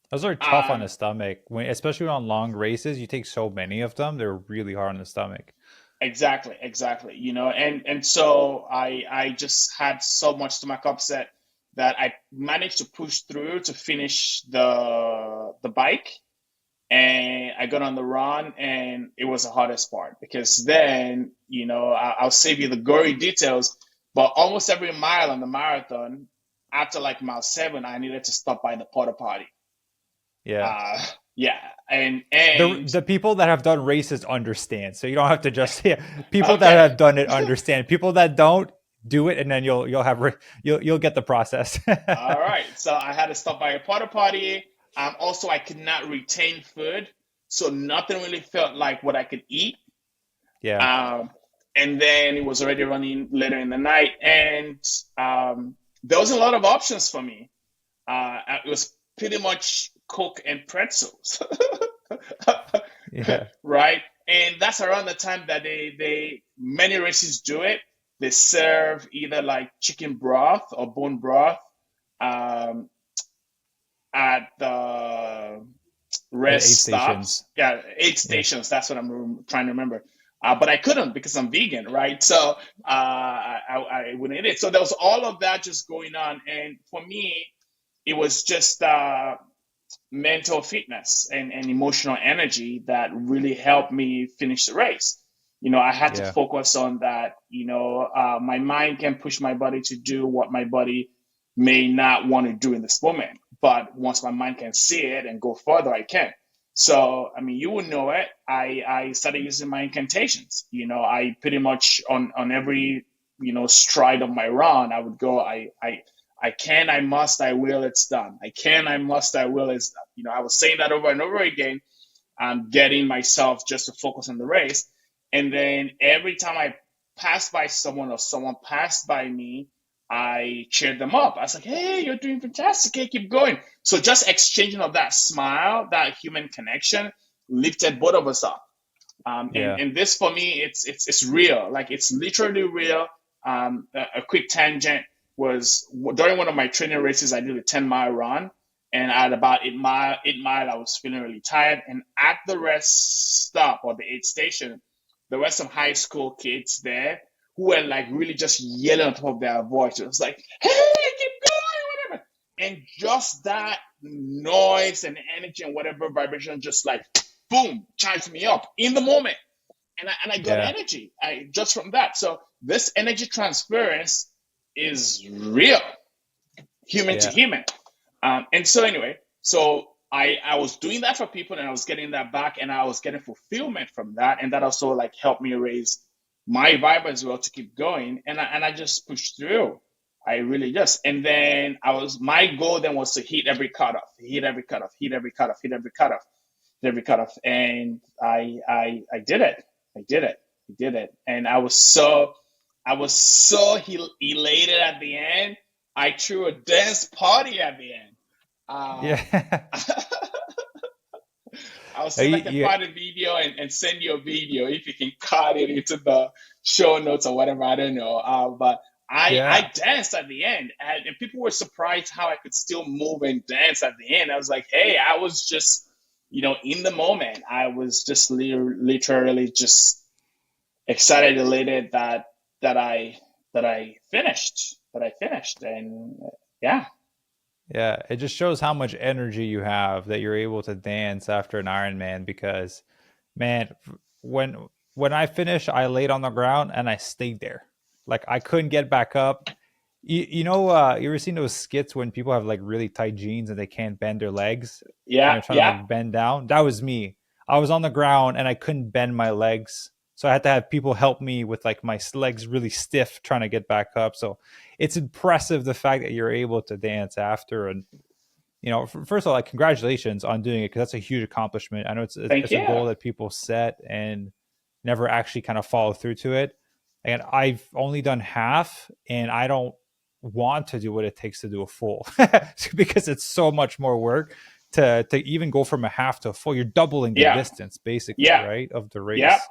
Those are tough on the Um, stomach. Especially on long races, you take so many of them, they're really hard on the stomach. Exactly, exactly. And so I just had so much stomach upset that I managed to push through to finish the bike, and I got on the run, and it was the hardest part because then I'll save you the gory details, but almost every mile on the marathon, after like mile 7, I needed to stop by the porta potty. Yeah. Uh, yeah, and The and the people that have done races understand. So you don't have to just yeah, people that okay. have done it understand. People that don't do it and then you'll have you'll get the process. All right. So I had to stop by a porta potty. Also, I could not retain food, so nothing really felt like what I could eat. Yeah. Um, and then it was already running later in the night, and there was a lot of options for me. It was pretty much Coke and pretzels, Yeah. right? And that's around the time that they many races do it. they serve either like chicken broth or bone broth um, at the At rest aid stops. stations. Yeah, aid Yeah. stations. That's what I'm trying to remember. But I couldn't because I'm vegan, right? So I wouldn't eat it. So there was all of that just going on, and for me, it was just mental fitness and emotional energy that really helped me finish the race. I had to Yeah. focus on that. My mind can push my body to do what my body may not want to do in this moment. But once my mind can see it and go further, I can. So, I mean, you will know it. I started using my incantations. I pretty much on every, stride of my run, I would go, I can, I must, I will, it's done. I can, I must, I will, it's done. I was saying that over and over again, getting myself just to focus on the race. And then every time I passed by someone or someone passed by me, I cheered them up. I was like, hey, you're doing fantastic. Hey, keep going. So just exchanging of that smile, that human connection lifted both of us up. And Yeah. and this for me, it's real. Like it's literally real. A quick tangent was during one of my training races. I did a 10-mile run, and at about 8 mile, I was feeling really tired. And at the rest stop or the aid station, there were some high school kids there who were like really just yelling on top of their voice. It was like, "Hey, keep going, whatever!" And just that noise and energy and whatever vibration, just like boom, charged me up in the moment. And I got Yeah. energy just from that. So this energy transference is real, human to Yeah. human. And so anyway, so I was doing that for people and I was getting that back and I was getting fulfillment from that. And that also like helped me raise my vibe as well to keep going. And I just pushed through. I really just, and then my goal then was to hit every cutoff, hit every cutoff, hit every cutoff, hit every cutoff, every cutoff, and I did it. I did it. I did it, and I was so elated at the end. I threw a dance party at the end. Yeah. I'll see if I can Yeah. find a video and send you a video if you can cut it into the show notes or whatever. I don't know. But I Yeah. danced at the end, and people were surprised how I could still move and dance at the end. I was like, hey, I was just, in the moment. I was just literally just excited, elated that I that I finished, and yeah, Yeah, it just shows how much energy you have that you're able to dance after an Ironman because man, when I finished, I laid on the ground and I stayed there. Like I couldn't get back up. You ever seen those skits when people have like really tight jeans and they can't bend their legs and yeah, they're trying to yeah, like bend down? That was me. I was on the ground and I couldn't bend my legs. So I had to have people help me with like my legs really stiff trying to get back up. So it's impressive the fact that you're able to dance after. And first of all, like congratulations on doing it because that's a huge accomplishment. I know it's thank it's a you. goal that people set and never actually kind of follow through to it. And I've only done half, and I don't want to do what it takes to do a full because it's so much more work to even go from a half to a full. You're doubling the Yeah, distance basically, yeah, right, of the yeah, race.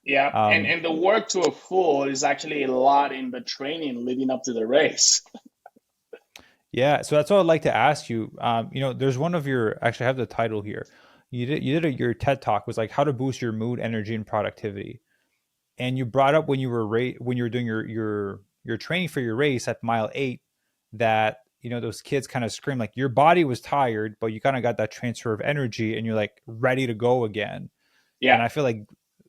yeah, and Um, and the work to a full is actually a lot in the training leading up to the race. Yeah, so that's what I'd like to ask you. There's one of your actually I have the title here. Your TED talk was like how to boost your mood, energy, and productivity. And you brought up when you were when you were doing your training for your race at mile 8 that those kids kind of scream like your body was tired, but you kind of got that transfer of energy and you're like ready to go again. Yeah, And I feel like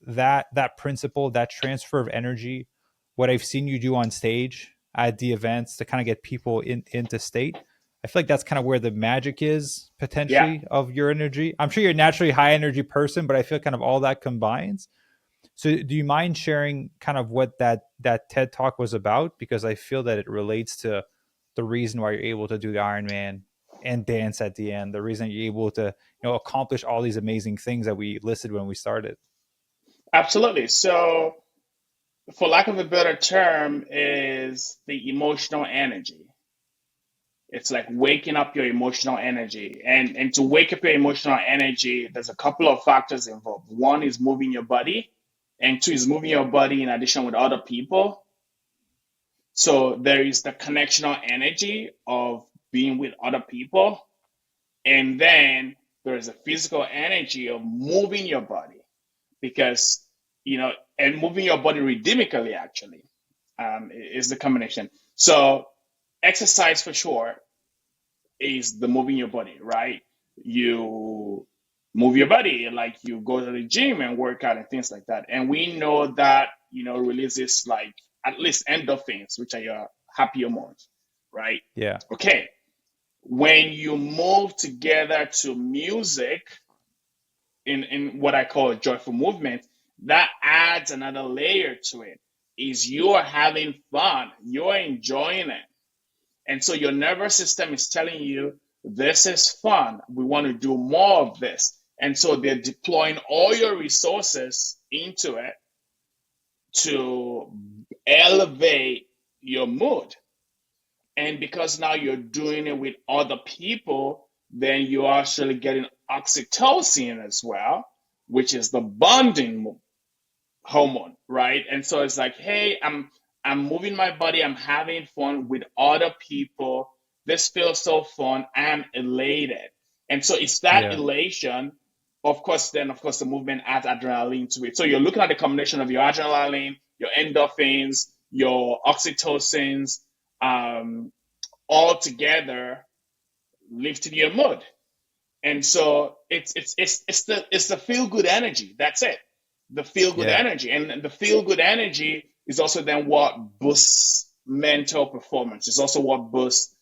that principle, that transfer of energy, what I've seen you do on stage at the events to kind of get people into state, I feel like that's kind of where the magic is yeah. potentially of your energy. I'm sure you're a naturally high energy person, but I feel kind of all that combines. So do you mind sharing kind of what that TED talk was about? Because I feel that it relates to the reason why you're able to do the Ironman and dance at the end, the reason you're able to accomplish all these amazing things that we listed when we started. Absolutely. So, for lack of a better term, is the emotional energy. It's like waking up your emotional energy. And to wake up your emotional energy, there's a couple of factors involved. One is moving your body, and two is moving your body in addition with other people. So there is the connectional energy of being with other people, and then there is a physical energy of moving your body because and moving your body rhythmically actually is the combination. So exercise for sure is the moving your body, right? You move your body, like you go to the gym and work out and things like that. And we know that, releases like at least endorphins, which are your happy hormones, right? Yeah. Okay. When you move together to music in what I call a joyful movement, that adds another layer to it. Is you're having fun, you're enjoying it. And so your nervous system is telling you, this is fun. We want to do more of this. And so they're deploying all your resources into it to elevate your mood. And because now you're doing it with other people, then you're actually getting oxytocin as well, which is the bonding hormone, right? And so it's like, hey, I'm moving my body, I'm having fun with other people. This feels so fun. I'm elated. And so it's that Yeah. elation, of course, then of course the movement adds adrenaline to it. So you're looking at the combination of your adrenaline, your endorphins, your oxytocins, um, all together lifting your mood. And so it's the feel good energy. That's it. The feel good Yeah. energy, and the feel good energy is also then what boosts mental performance. It's also what boosts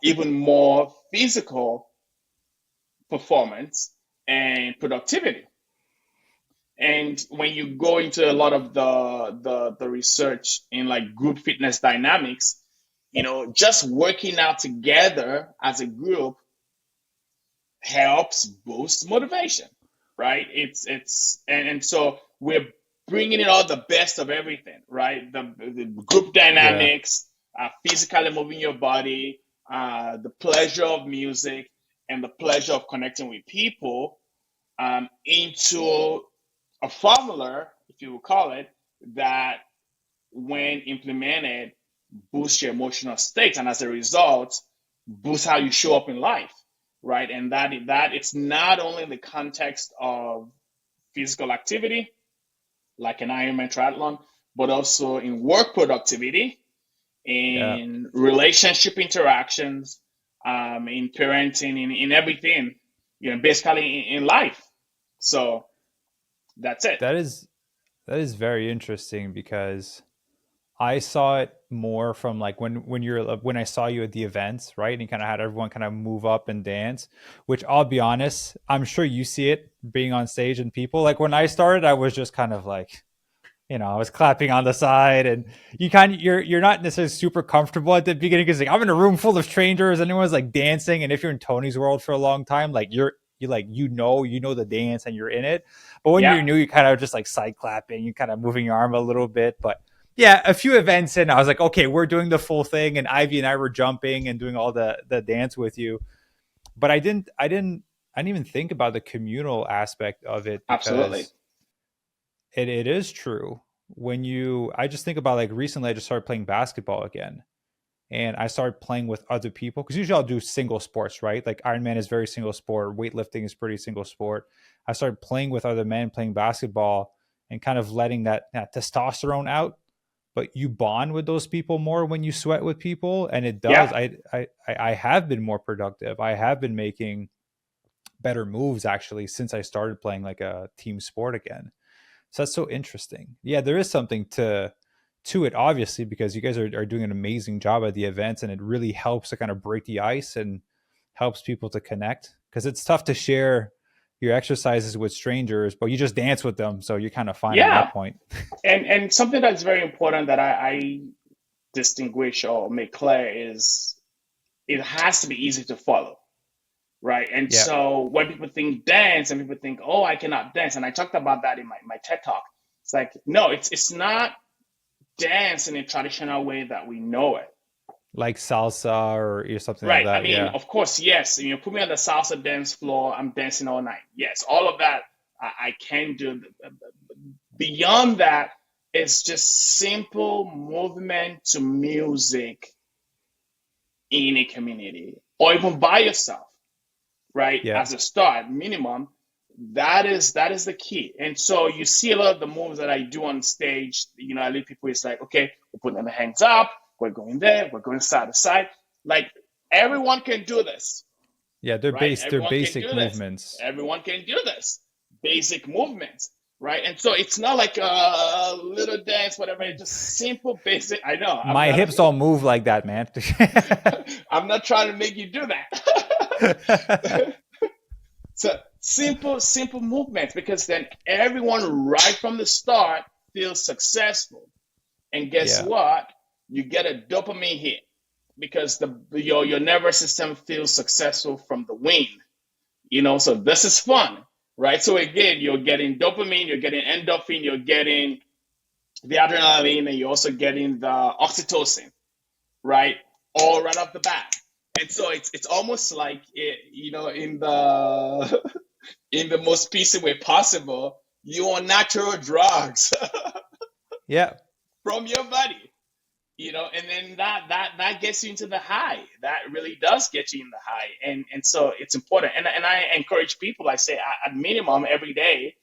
even more physical performance and productivity. And when you go into a lot of the research in like group fitness dynamics, just working out together as a group helps boost motivation, right? And so we're bringing in all the best of everything, right? The group Yeah. dynamics, physically moving your body, the pleasure of music, and the pleasure of connecting with people into a formula, if you will call it, that when implemented boosts your emotional state, and as a result boosts how you show up in life, right? And that it's not only in the context of physical activity like an Ironman triathlon, but also in work productivity, Yeah. in relationship interactions, in parenting, in everything, basically in life. So that's it. That is that is very interesting because I saw it more from like when I saw you at the events, right? And you kind of had everyone kind of move up and dance, which I'll be honest, I'm sure you see it being on stage and people. Like when I started, I was just kind of like, I was clapping on the side, and you're not necessarily super comfortable at the beginning because like I'm in a room full of strangers and everyone's like dancing, and if you're in Tony's world for a long time, like you like you know the dance and you're in it. But when Yeah, you're new, you kind of just like side clapping, you kind of moving your arm a little bit. But yeah, a few events in, I was like, okay, we're doing the full thing, and Ivy and I were jumping and doing all the dance with you. But I didn't even think about the communal aspect of it absolutely. because it is true. When you I just think about like recently I just started playing basketball again, and I started playing with other people because usually I'll do single sports, right? Like Ironman is very single sport, weightlifting is pretty single sport. I started playing with other men playing basketball and kind of letting that testosterone out, but you bond with those people more when you sweat with people, and it does. Yeah, I have been more productive. I have been making better moves actually since I started playing like a team sport again. So that's so interesting. Yeah, there is something to it, obviously, because you guys are doing an amazing job at the events, and it really helps to kind of break the ice and helps people to connect. Because it's tough to share your exercises with strangers, but you just dance with them, so you're kind of fine at yeah. that point. And something that's very important that I distinguish or make clear is it has to be easy to follow, right? And Yeah, so when people think dance and people think, oh, I cannot dance, and I talked about that in my TED talk. It's like, no, it's not dance in a traditional way that we know it. like salsa or something like Right. I that. mean, Yeah, of course, yes. Put me on the salsa dance floor, I'm dancing all night. Yes, all of that I can do. Beyond that, It's just simple movement to music in a community or even by yourself, right? Yeah. As a start, minimum, that is the key. And so you see a lot of the moves that I do on stage, I lead people, it's like, okay, we're putting the hands up, we're going there, we're going side to side. Like everyone can do this, Yeah, right? they're Everyone can basic do this. movements. Everyone can do this. Basic movements, right? And so it's not like a little dance, whatever. It's just simple, basic. I know. I'm My not. hips don't move like that, man. I'm not trying to make you do that. So simple movements because then everyone right from the start feels successful. And guess Yeah. what? You get a dopamine hit because your nervous system feels successful from the win. So this is fun, right? So again, you're getting dopamine, you're getting endorphin, you're getting the adrenaline, and you're also getting the oxytocin, right? All right off the bat. And so it's almost like in the in the most peaceful way possible, you on natural drugs Yeah. from your body. And then that gets you into the high. That really does get you in the high. And so it's important. And I encourage people, I say at minimum every day,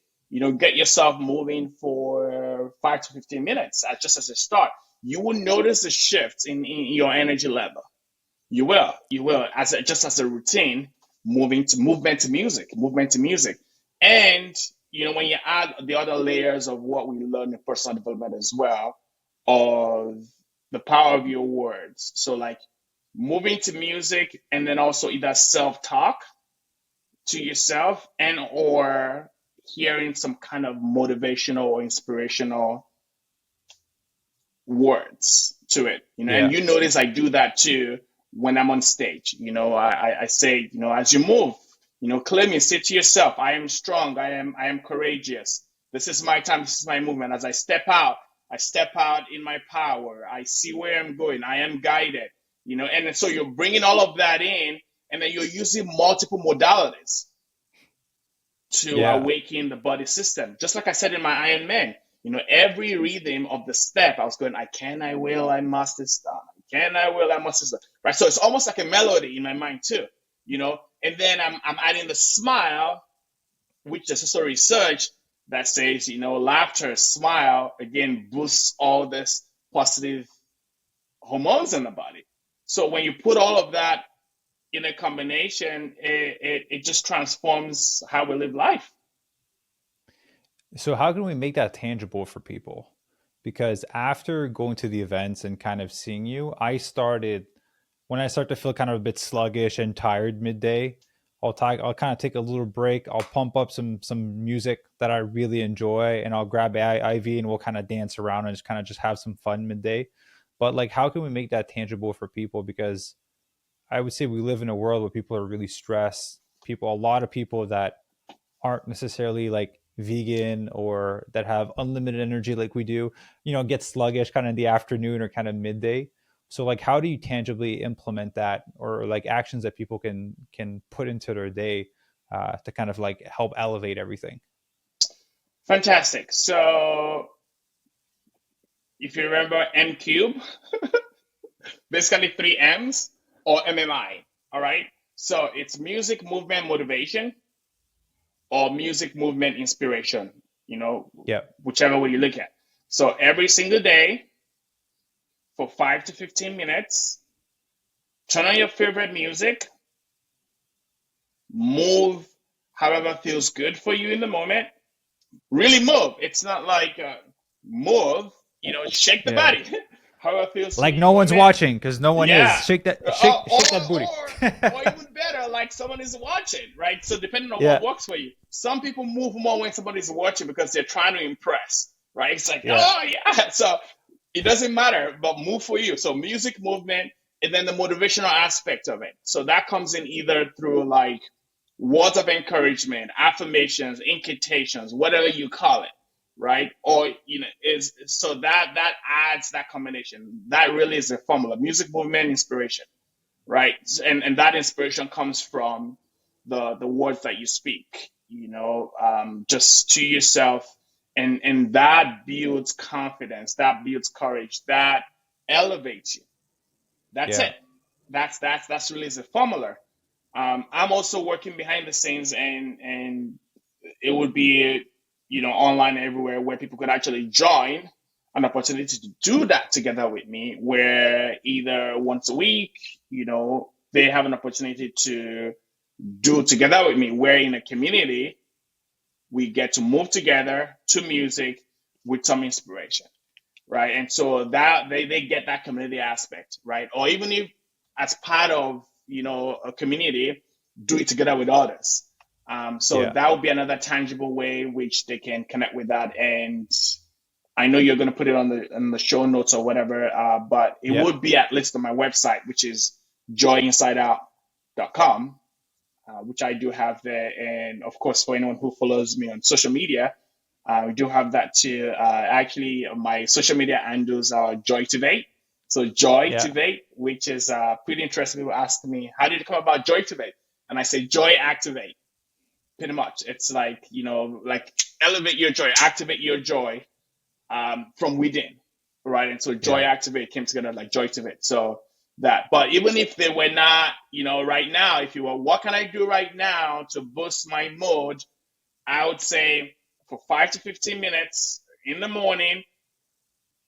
get yourself moving for 5 to 15 minutes just as a start. You will notice a shift in your energy level. You will just as a routine, movement to music. And when you add the other layers of what we learn in personal development as well, of the power of your words. So like moving to music and then also either self-talk to yourself and or hearing some kind of motivational or inspirational words to it. And Yeah. you notice I do that too when I'm on stage. I say, as you move, claim it, say to yourself, I am strong, I am courageous. This is my time, this is my movement. As I step out in my power. I see where I'm going. I am guided. And so you're bringing all of that in, and then you're using multiple modalities to Yeah. awaken the body system. Just like I said in my Ironman, every rhythm of the step, I was going, I can, I will, I must, this done. I can, I will, I must, this done. Right. So it's almost like a melody in my mind too, And then I'm adding the smile, which there's also research that says, laughter, smile, again, boosts all this positive hormones in the body. So when you put all of that in a combination, it just transforms how we live life. So how can we make that tangible for people? Because after going to the events and kind of seeing you, when I start to feel kind of a bit sluggish and tired midday, I'll kind of take a little break. I'll pump up some music that I really enjoy, and I'll grab IV and we'll kind of dance around and just have some fun midday. But like, how can we make that tangible for people? Because I would say we live in a world where people are really stressed. A lot of people that aren't necessarily like vegan or that have unlimited energy like we do, get sluggish kind of in the afternoon or kind of midday. So like, how do you tangibly implement that, or like actions that people can put into their day to kind of like help elevate everything? Fantastic. So if you remember M cube, basically three M's or MMI. All right. So it's music, movement, motivation, or music, movement, inspiration, Yeah. whichever way you look at. So every single day for 5 to 15 minutes, turn on your favorite music, move however feels good for you in the moment. Really move. It's not like move, shake the Yeah. body. However feels for Like you in no the one's moment. watching, because no one is. Yeah. Shake that, Or, shake that booty. or even better, like someone is watching, right? So depending on what Yeah. works for you. Some people move more when somebody's watching because they're trying to impress, right? It's like, Yeah. oh yeah. So it doesn't matter, but move for you. So music, movement, and then the motivational aspect of it. So that comes in either through like words of encouragement, affirmations, incantations, whatever you call it, right? Or is so that adds that combination. That really is the formula: music, movement, inspiration, right? And that inspiration comes from the words that you speak, just to yourself, And that builds confidence, that builds courage, that elevates you. That's Yeah. it. That's really the formula. I'm also working behind the scenes, and it would be, online everywhere where people could actually join, an opportunity to do that together with me, where either once a week, they have an opportunity to do together with me, where in a community we get to move together to music with some inspiration, right? And so that they get that community aspect, right? Or even if as part of a community, do it together with others. So Yeah. that would be another tangible way which they can connect with that. And I know you're going to put it on the show notes or whatever, but it Yeah. would be at least on my website, which is joyinsideout.com, which I do have there. And of course, for anyone who follows me on social media, we do have that too. Actually, my social media handles are Joytivate. So Yeah. Joytivate, which is pretty interesting. People ask me, how did it come about Joytivate? And I say Joy Activate. Pretty much, it's like like elevate your joy, activate your joy from within, right? And so Joy Yeah. Activate came together like Joytivate. So that, but even if they were not, right now, if you were, what can I do right now to boost my mood? I would say for 5 to 15 minutes in the morning,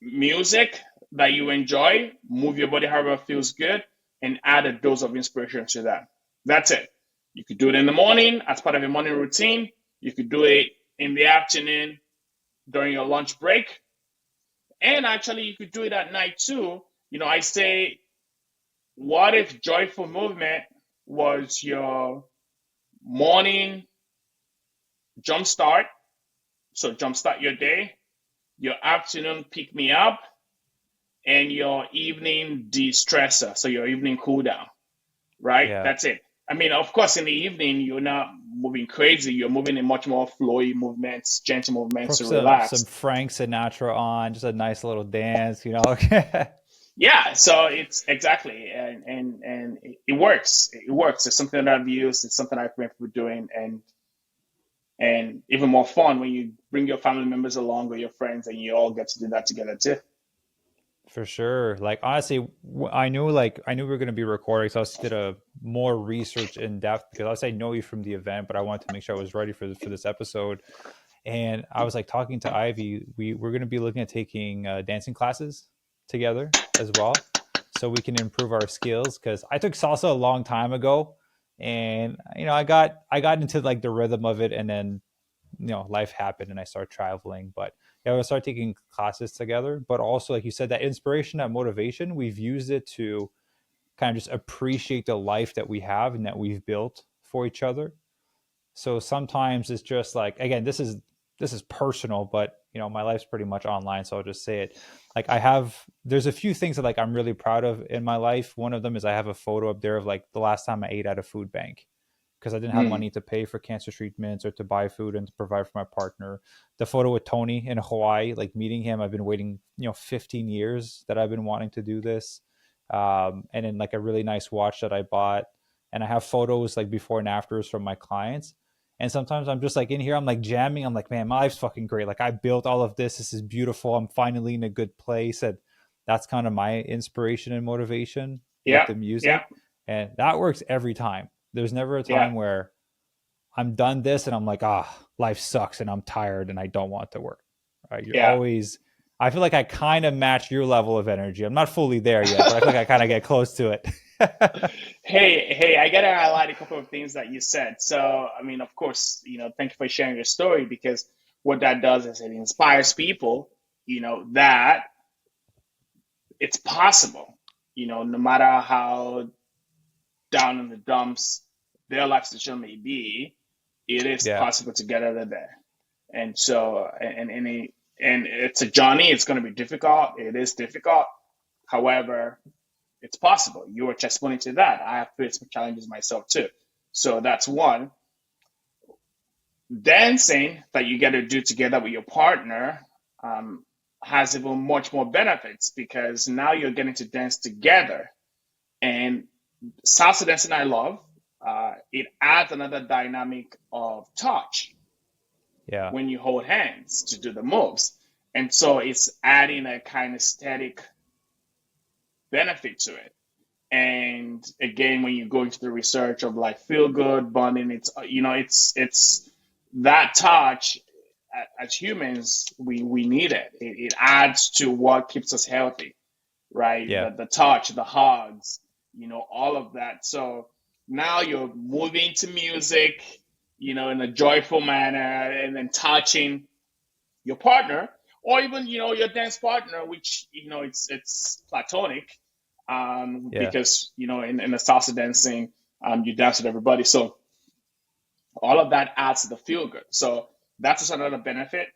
music that you enjoy, move your body however feels good, and add a dose of inspiration to that. That's it. You could do it in the morning as part of your morning routine. You could do it in the afternoon during your lunch break. And actually, you could do it at night too. I say, what if joyful movement was your morning jumpstart? So, jumpstart your day, your afternoon pick me up, and your evening de-stressor, so your evening cool down, right? Yeah. That's it. I mean, of course, in the evening, you're not moving crazy. You're moving in much more flowy movements, gentle movements Put to some relax. Frank Sinatra on, just a nice little dance, Yeah, so it's exactly, and it works. It works. It's something that I've used. It's something I've been doing, and even more fun when you bring your family members along or your friends, and you all get to do that together too. For sure. Like honestly, I knew we were going to be recording, so I just did a more research in depth because I know you from the event, but I wanted to make sure I was ready for this episode. And I was like talking to Ivy. We're going to be looking at taking dancing classes together as well, so we can improve our skills. Because I took salsa a long time ago, and I got into like the rhythm of it, and then life happened and I started traveling. But yeah, we started taking classes together. But also, like you said, that inspiration, that motivation, we've used it to kind of just appreciate the life that we have and that we've built for each other. So sometimes it's just like, again, this is personal, but my life's pretty much online, so I'll just say it. Like there's a few things that like I'm really proud of in my life. One of them is I have a photo up there of like the last time I ate at a food bank because I didn't have Mm. money to pay for cancer treatments or to buy food and to provide for my partner. The photo with Tony in Hawaii, like meeting him, I've been waiting, 15 years that I've been wanting to do this. And then like a really nice watch that I bought. And I have photos like before and afters from my clients. And sometimes I'm just like in here, I'm like jamming. I'm like, man, my life's fucking great. Like I built all of this. This is beautiful. I'm finally in a good place. And that's kind of my inspiration and motivation with Yeah, the yeah, music. And that works every time. There's never a yeah, time where I'm done this and I'm like, life sucks and I'm tired and I don't want to work. Right? You're yeah. always, I feel like I kind of match your level of energy. I'm not fully there yet, but I feel like I kind of get close to it. Hey, I gotta highlight a couple of things that you said. So, I mean, of course, thank you for sharing your story, because what that does is it inspires people, that it's possible, no matter how down in the dumps their life situation may be, it is Yeah. possible to get out of there. And so, and it's a journey. It's going to be difficult. It is difficult. However, it's possible. You were just pointing to that. I have faced some challenges myself too. So that's one. Dancing that you get to do together with your partner um, has even much more benefits, because now you're getting to dance together. And salsa dancing I love. It adds another dynamic of touch, Yeah. when you hold hands to do the moves. And so it's adding a kind of static benefit to it. And again, when you go into the research of like feel good bonding, it's that touch. As humans, we need it. It adds to what keeps us healthy, right? Yeah. The touch, the hugs, all of that. So now you're moving to music, in a joyful manner, and then touching your partner, or even your dance partner, which it's platonic, Yeah. because in the salsa dancing, you dance with everybody. So all of that adds to the feel good. So that's just another benefit,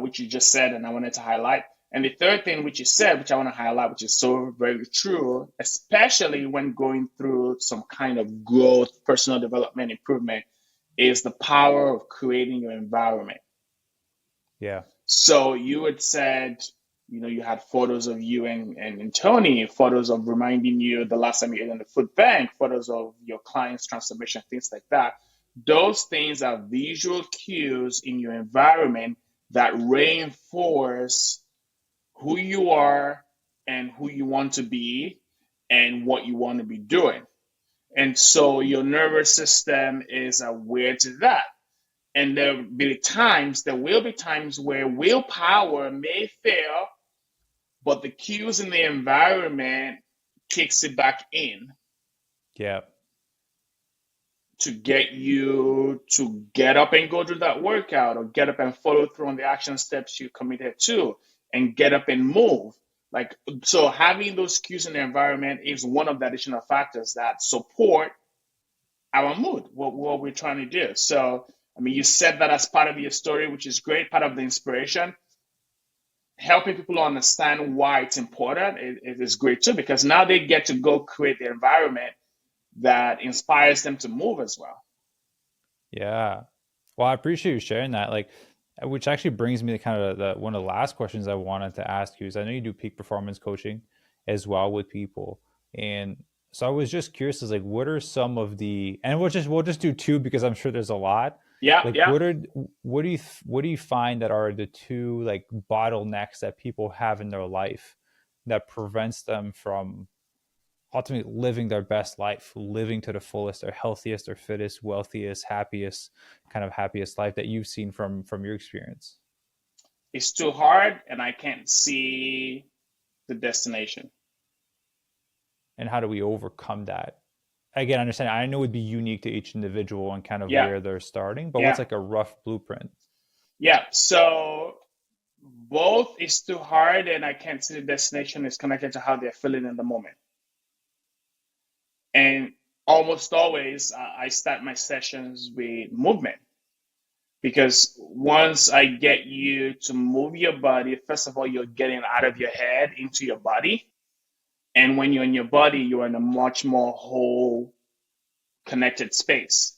which you just said, and I wanted to highlight. And the third thing which you said, which I want to highlight, which is so very true, especially when going through some kind of growth, personal development, improvement, is the power of creating your environment. Yeah. So you had said, you had photos of you and Tony, photos of reminding you the last time you ate on the food bank, photos of your client's transformation, things like that. Those things are visual cues in your environment that reinforce who you are and who you want to be and what you want to be doing. And so your nervous system is aware to that. And there will be times where willpower may fail, but the cues in the environment kicks it back in Yeah. to get you to get up and go do that workout, or get up and follow through on the action steps you committed to, and get up and move. Like, so having those cues in the environment is one of the additional factors that support our mood, what we're trying to do. So, I mean, you said that as part of your story, which is great, part of the inspiration. Helping people understand why it's important, it is great too, because now they get to go create the environment that inspires them to move as well. Yeah. Well, I appreciate you sharing that. Like, which actually brings me to kind of one of the last questions I wanted to ask you is I know you do peak performance coaching as well with people. And so I was just curious, is like, what are some of the, and we'll just do two because I'm sure there's a lot. Yeah, Like, yeah. what do you find that are the two like bottlenecks that people have in their life that prevents them from ultimately living their best life, living to the fullest, their healthiest, their fittest, wealthiest, happiest, kind of happiest life that you've seen from your experience? It's too hard, and I can't see the destination. And how do we overcome that? Again, understand, I know it'd be unique to each individual and kind of Yeah, where they're starting, but what's yeah, like a rough blueprint? yeah. So both is too hard, and I can't see the destination is connected to how they're feeling in the moment. And almost always, I start my sessions with movement, because once I get you to move your body, first of all, you're getting out of your head into your body. And when you're in your body, you're in a much more whole, connected space.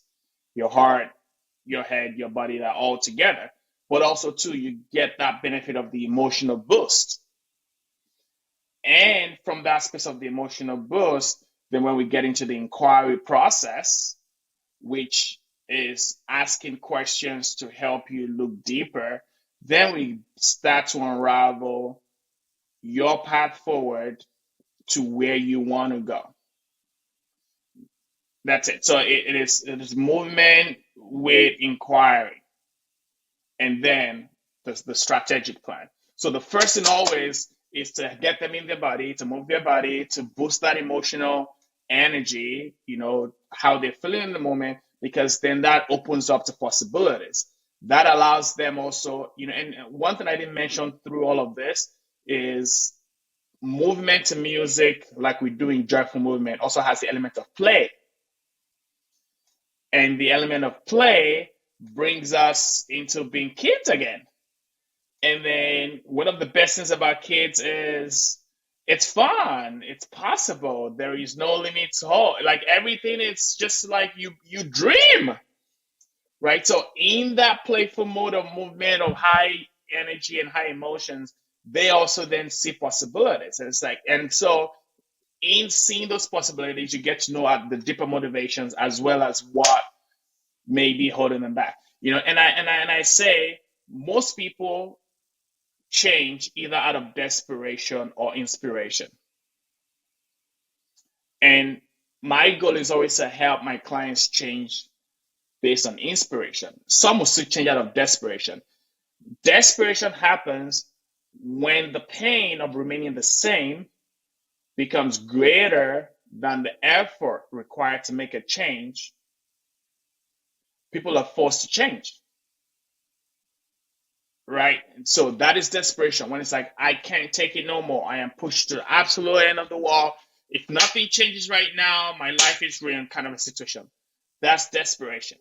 Your heart, your head, your body, are all together. But also, too, you get that benefit of the emotional boost. And from that space of the emotional boost, then when we get into the inquiry process, which is asking questions to help you look deeper, then we start to unravel your path forward to where you want to go. That's it. So it is movement with inquiry, and then the strategic plan. So the first thing always is to get them in their body, to move their body, to boost that emotional energy, how they're feeling in the moment, because then that opens up to possibilities. That allows them also, and one thing I didn't mention through all of this is movement to music, like we do in joyful movement, also has the element of play. And the element of play brings us into being kids again. And then one of the best things about kids is it's fun, it's possible, there is no limit to all. Like everything, it's just like you dream, right? So in that playful mode of movement, of high energy and high emotions, they also then see possibilities. And it's like, and so in seeing those possibilities, you get to know the deeper motivations, as well as what may be holding them back. And I say most people change either out of desperation or inspiration. And my goal is always to help my clients change based on inspiration. Some will still change out of desperation. Desperation happens when the pain of remaining the same becomes greater than the effort required to make a change. People are forced to change, right? So that is desperation, when it's like, I can't take it no more. I am pushed to the absolute end of the wall. If nothing changes right now, my life is ruined, kind of a situation. That's desperation.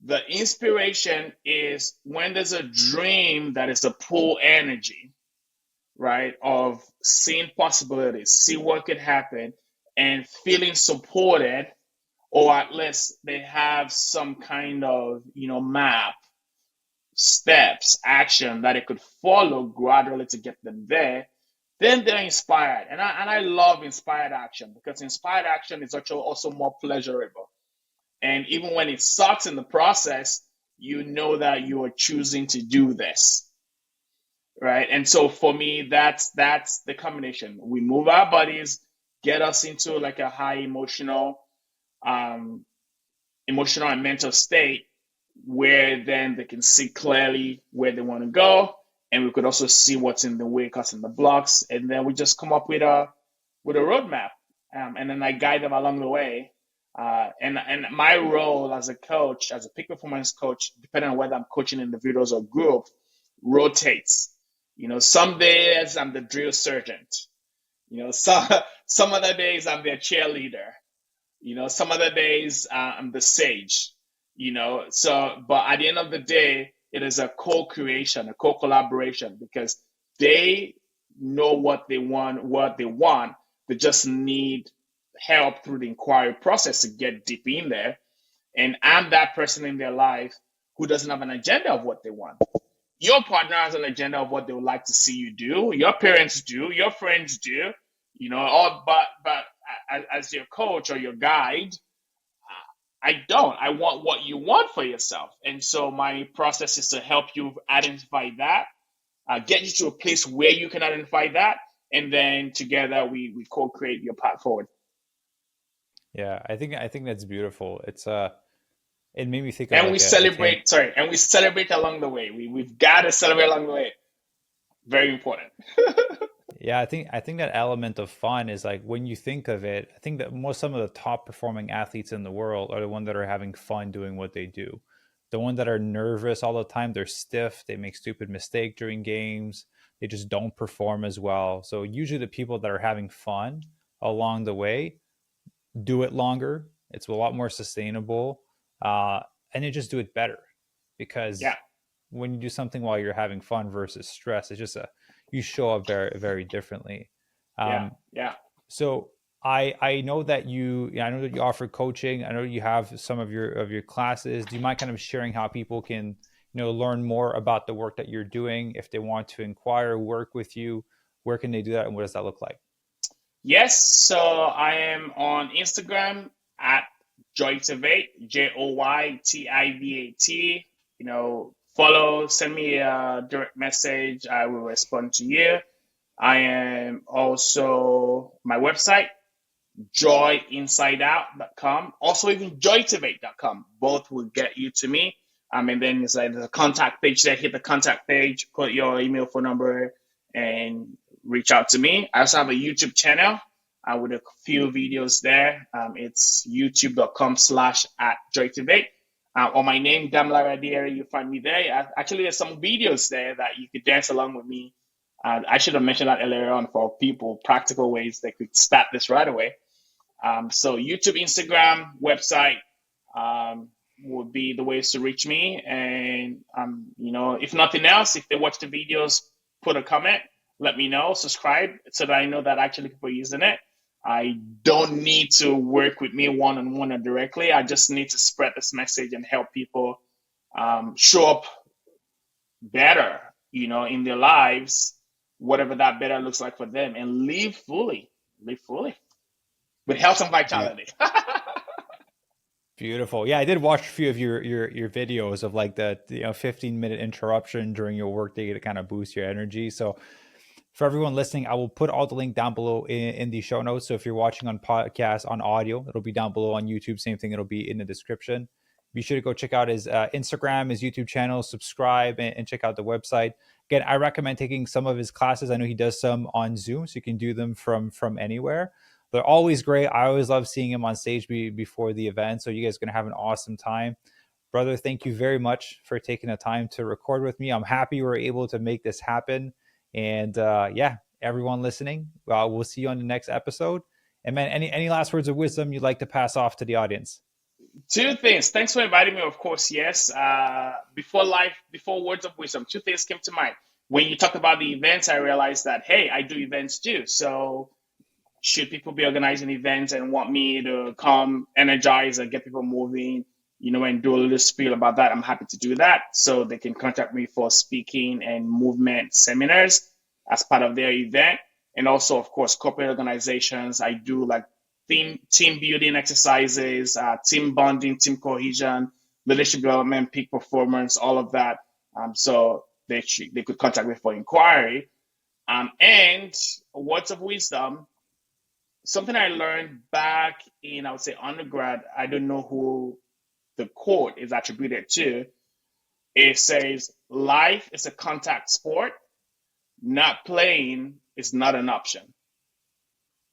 The inspiration is when there's a dream that is a pull energy, right? Of seeing possibilities, see what could happen, and feeling supported, or at least they have some kind of, map, steps, action that it could follow gradually to get them there. Then they're inspired. And I love inspired action, because inspired action is actually also more pleasurable. And even when it sucks in the process, you know that you are choosing to do this, right? And so for me, that's the combination. We move our bodies, get us into like a high um, emotional and mental state, where then they can see clearly where they want to go, and we could also see what's in the way, causing the blocks, and then we just come up with a roadmap, and then I guide them along the way. And my role as a coach, as a peak performance coach, depending on whether I'm coaching individuals or group, rotates. Some days I'm the drill sergeant. Some some other days I'm their cheerleader. Some other days I'm the sage. But at the end of the day, it is a co-creation, a co-collaboration, because they know what they want. They just need help through the inquiry process to get deep in there. And I'm that person in their life who doesn't have an agenda of what they want. Your partner has an agenda of what they would like to see you do. Your parents do. Your friends do. But as your coach or your guide, I don't. I want what you want for yourself. And so my process is to help you identify that, get you to a place where you can identify that, and then together we co-create your path forward. Yeah, I think that's beautiful. It made me think of And we like a tan. celebrate, sorry, and we celebrate along the way. We've got to celebrate along the way. Very important. Yeah, I think that element of fun is like when you think of it, I think that most some of the top performing athletes in the world are the ones that are having fun doing what they do. The ones that are nervous all the time, they're stiff, they make stupid mistakes during games, they just don't perform as well. So usually the people that are having fun along the way do it longer. It's a lot more sustainable, uh, and they just do it better Yeah, because when you do something while you're having fun versus stress, it's just a you show up very very differently. yeah, Um, yeah. so I know that I know that you offer coaching. I know you have some of your classes. Do you mind kind of sharing how people can learn more about the work that you're doing if they want to inquire, work with you? Where can they do that, and what does that look like? Yes, so I am on Instagram at Joytivate, Joytivat. Follow, send me a direct message. I will respond to you. I am also my website, joyinsideout.com. Also, even joytivate.com. Both will get you to me. And then it's like the contact page there. Hit the contact page, put your email, phone number, and reach out to me. I also have a YouTube channel with a few videos there. It's youtube.com/at joytivate. Or my name, Damilare Adeyeri, you find me there. Actually, there's some videos there that you could dance along with me. I should have mentioned that earlier on for people, practical ways they could start this right away. So YouTube, Instagram, website would be the ways to reach me. And if nothing else, if they watch the videos, put a comment, let me know, subscribe, so that I know that actually people are using it. I don't need to work with me one on one or directly. I just need to spread this message and help people show up better, in their lives, whatever that better looks like for them, and live fully with health and Be- vitality. Beautiful. Yeah, I did watch a few of your videos of like the 15-minute interruption during your workday to kind of boost your energy. So for everyone listening, I will put all the link down below in the show notes. So if you're watching on podcast on audio, it'll be down below on YouTube. Same thing, it'll be in the description. Be sure to go check out his Instagram, his YouTube channel, subscribe, and check out the website. Again, I recommend taking some of his classes. I know he does some on Zoom, so you can do them from anywhere. They're always great. I always love seeing him on stage before the event. So you guys are gonna have an awesome time. Brother, thank you very much for taking the time to record with me. I'm happy we were able to make this happen. And yeah, everyone listening, we'll see you on the next episode. And man, any last words of wisdom you'd like to pass off to the audience? Two things. Thanks for inviting me. Of course, yes. Before words of wisdom, two things came to mind. When you talked about the events, I realized that hey, I do events too. So should people be organizing events and want me to come energize and get people moving, and do a little spiel about that, I'm happy to do that. So they can contact me for speaking and movement seminars as part of their event. And also, of course, corporate organizations. I do like team building exercises, team bonding, team cohesion, leadership development, peak performance, all of that. So they could contact me for inquiry. And words of wisdom, something I learned back in, I would say, undergrad. I don't know who the quote is attributed to. It says, life is a contact sport. Not playing is not an option.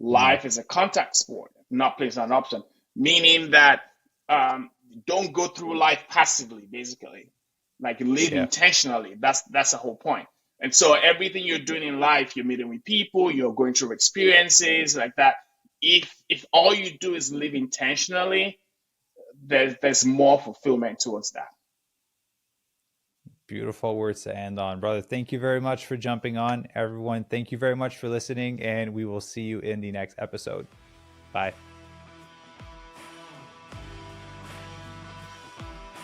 Mm, Life is a contact sport. Not playing is not an option. Meaning that um, don't go through life passively, basically. Like live yeah, intentionally. That's the whole point. And so everything you're doing in life, you're meeting with people, you're going through experiences like that. If all you do is live intentionally, there's more fulfillment towards that. beautiful words to end on, brother. Thank you very much for jumping on. Everyone, thank you very much for listening, and we will see you in the next episode. Bye.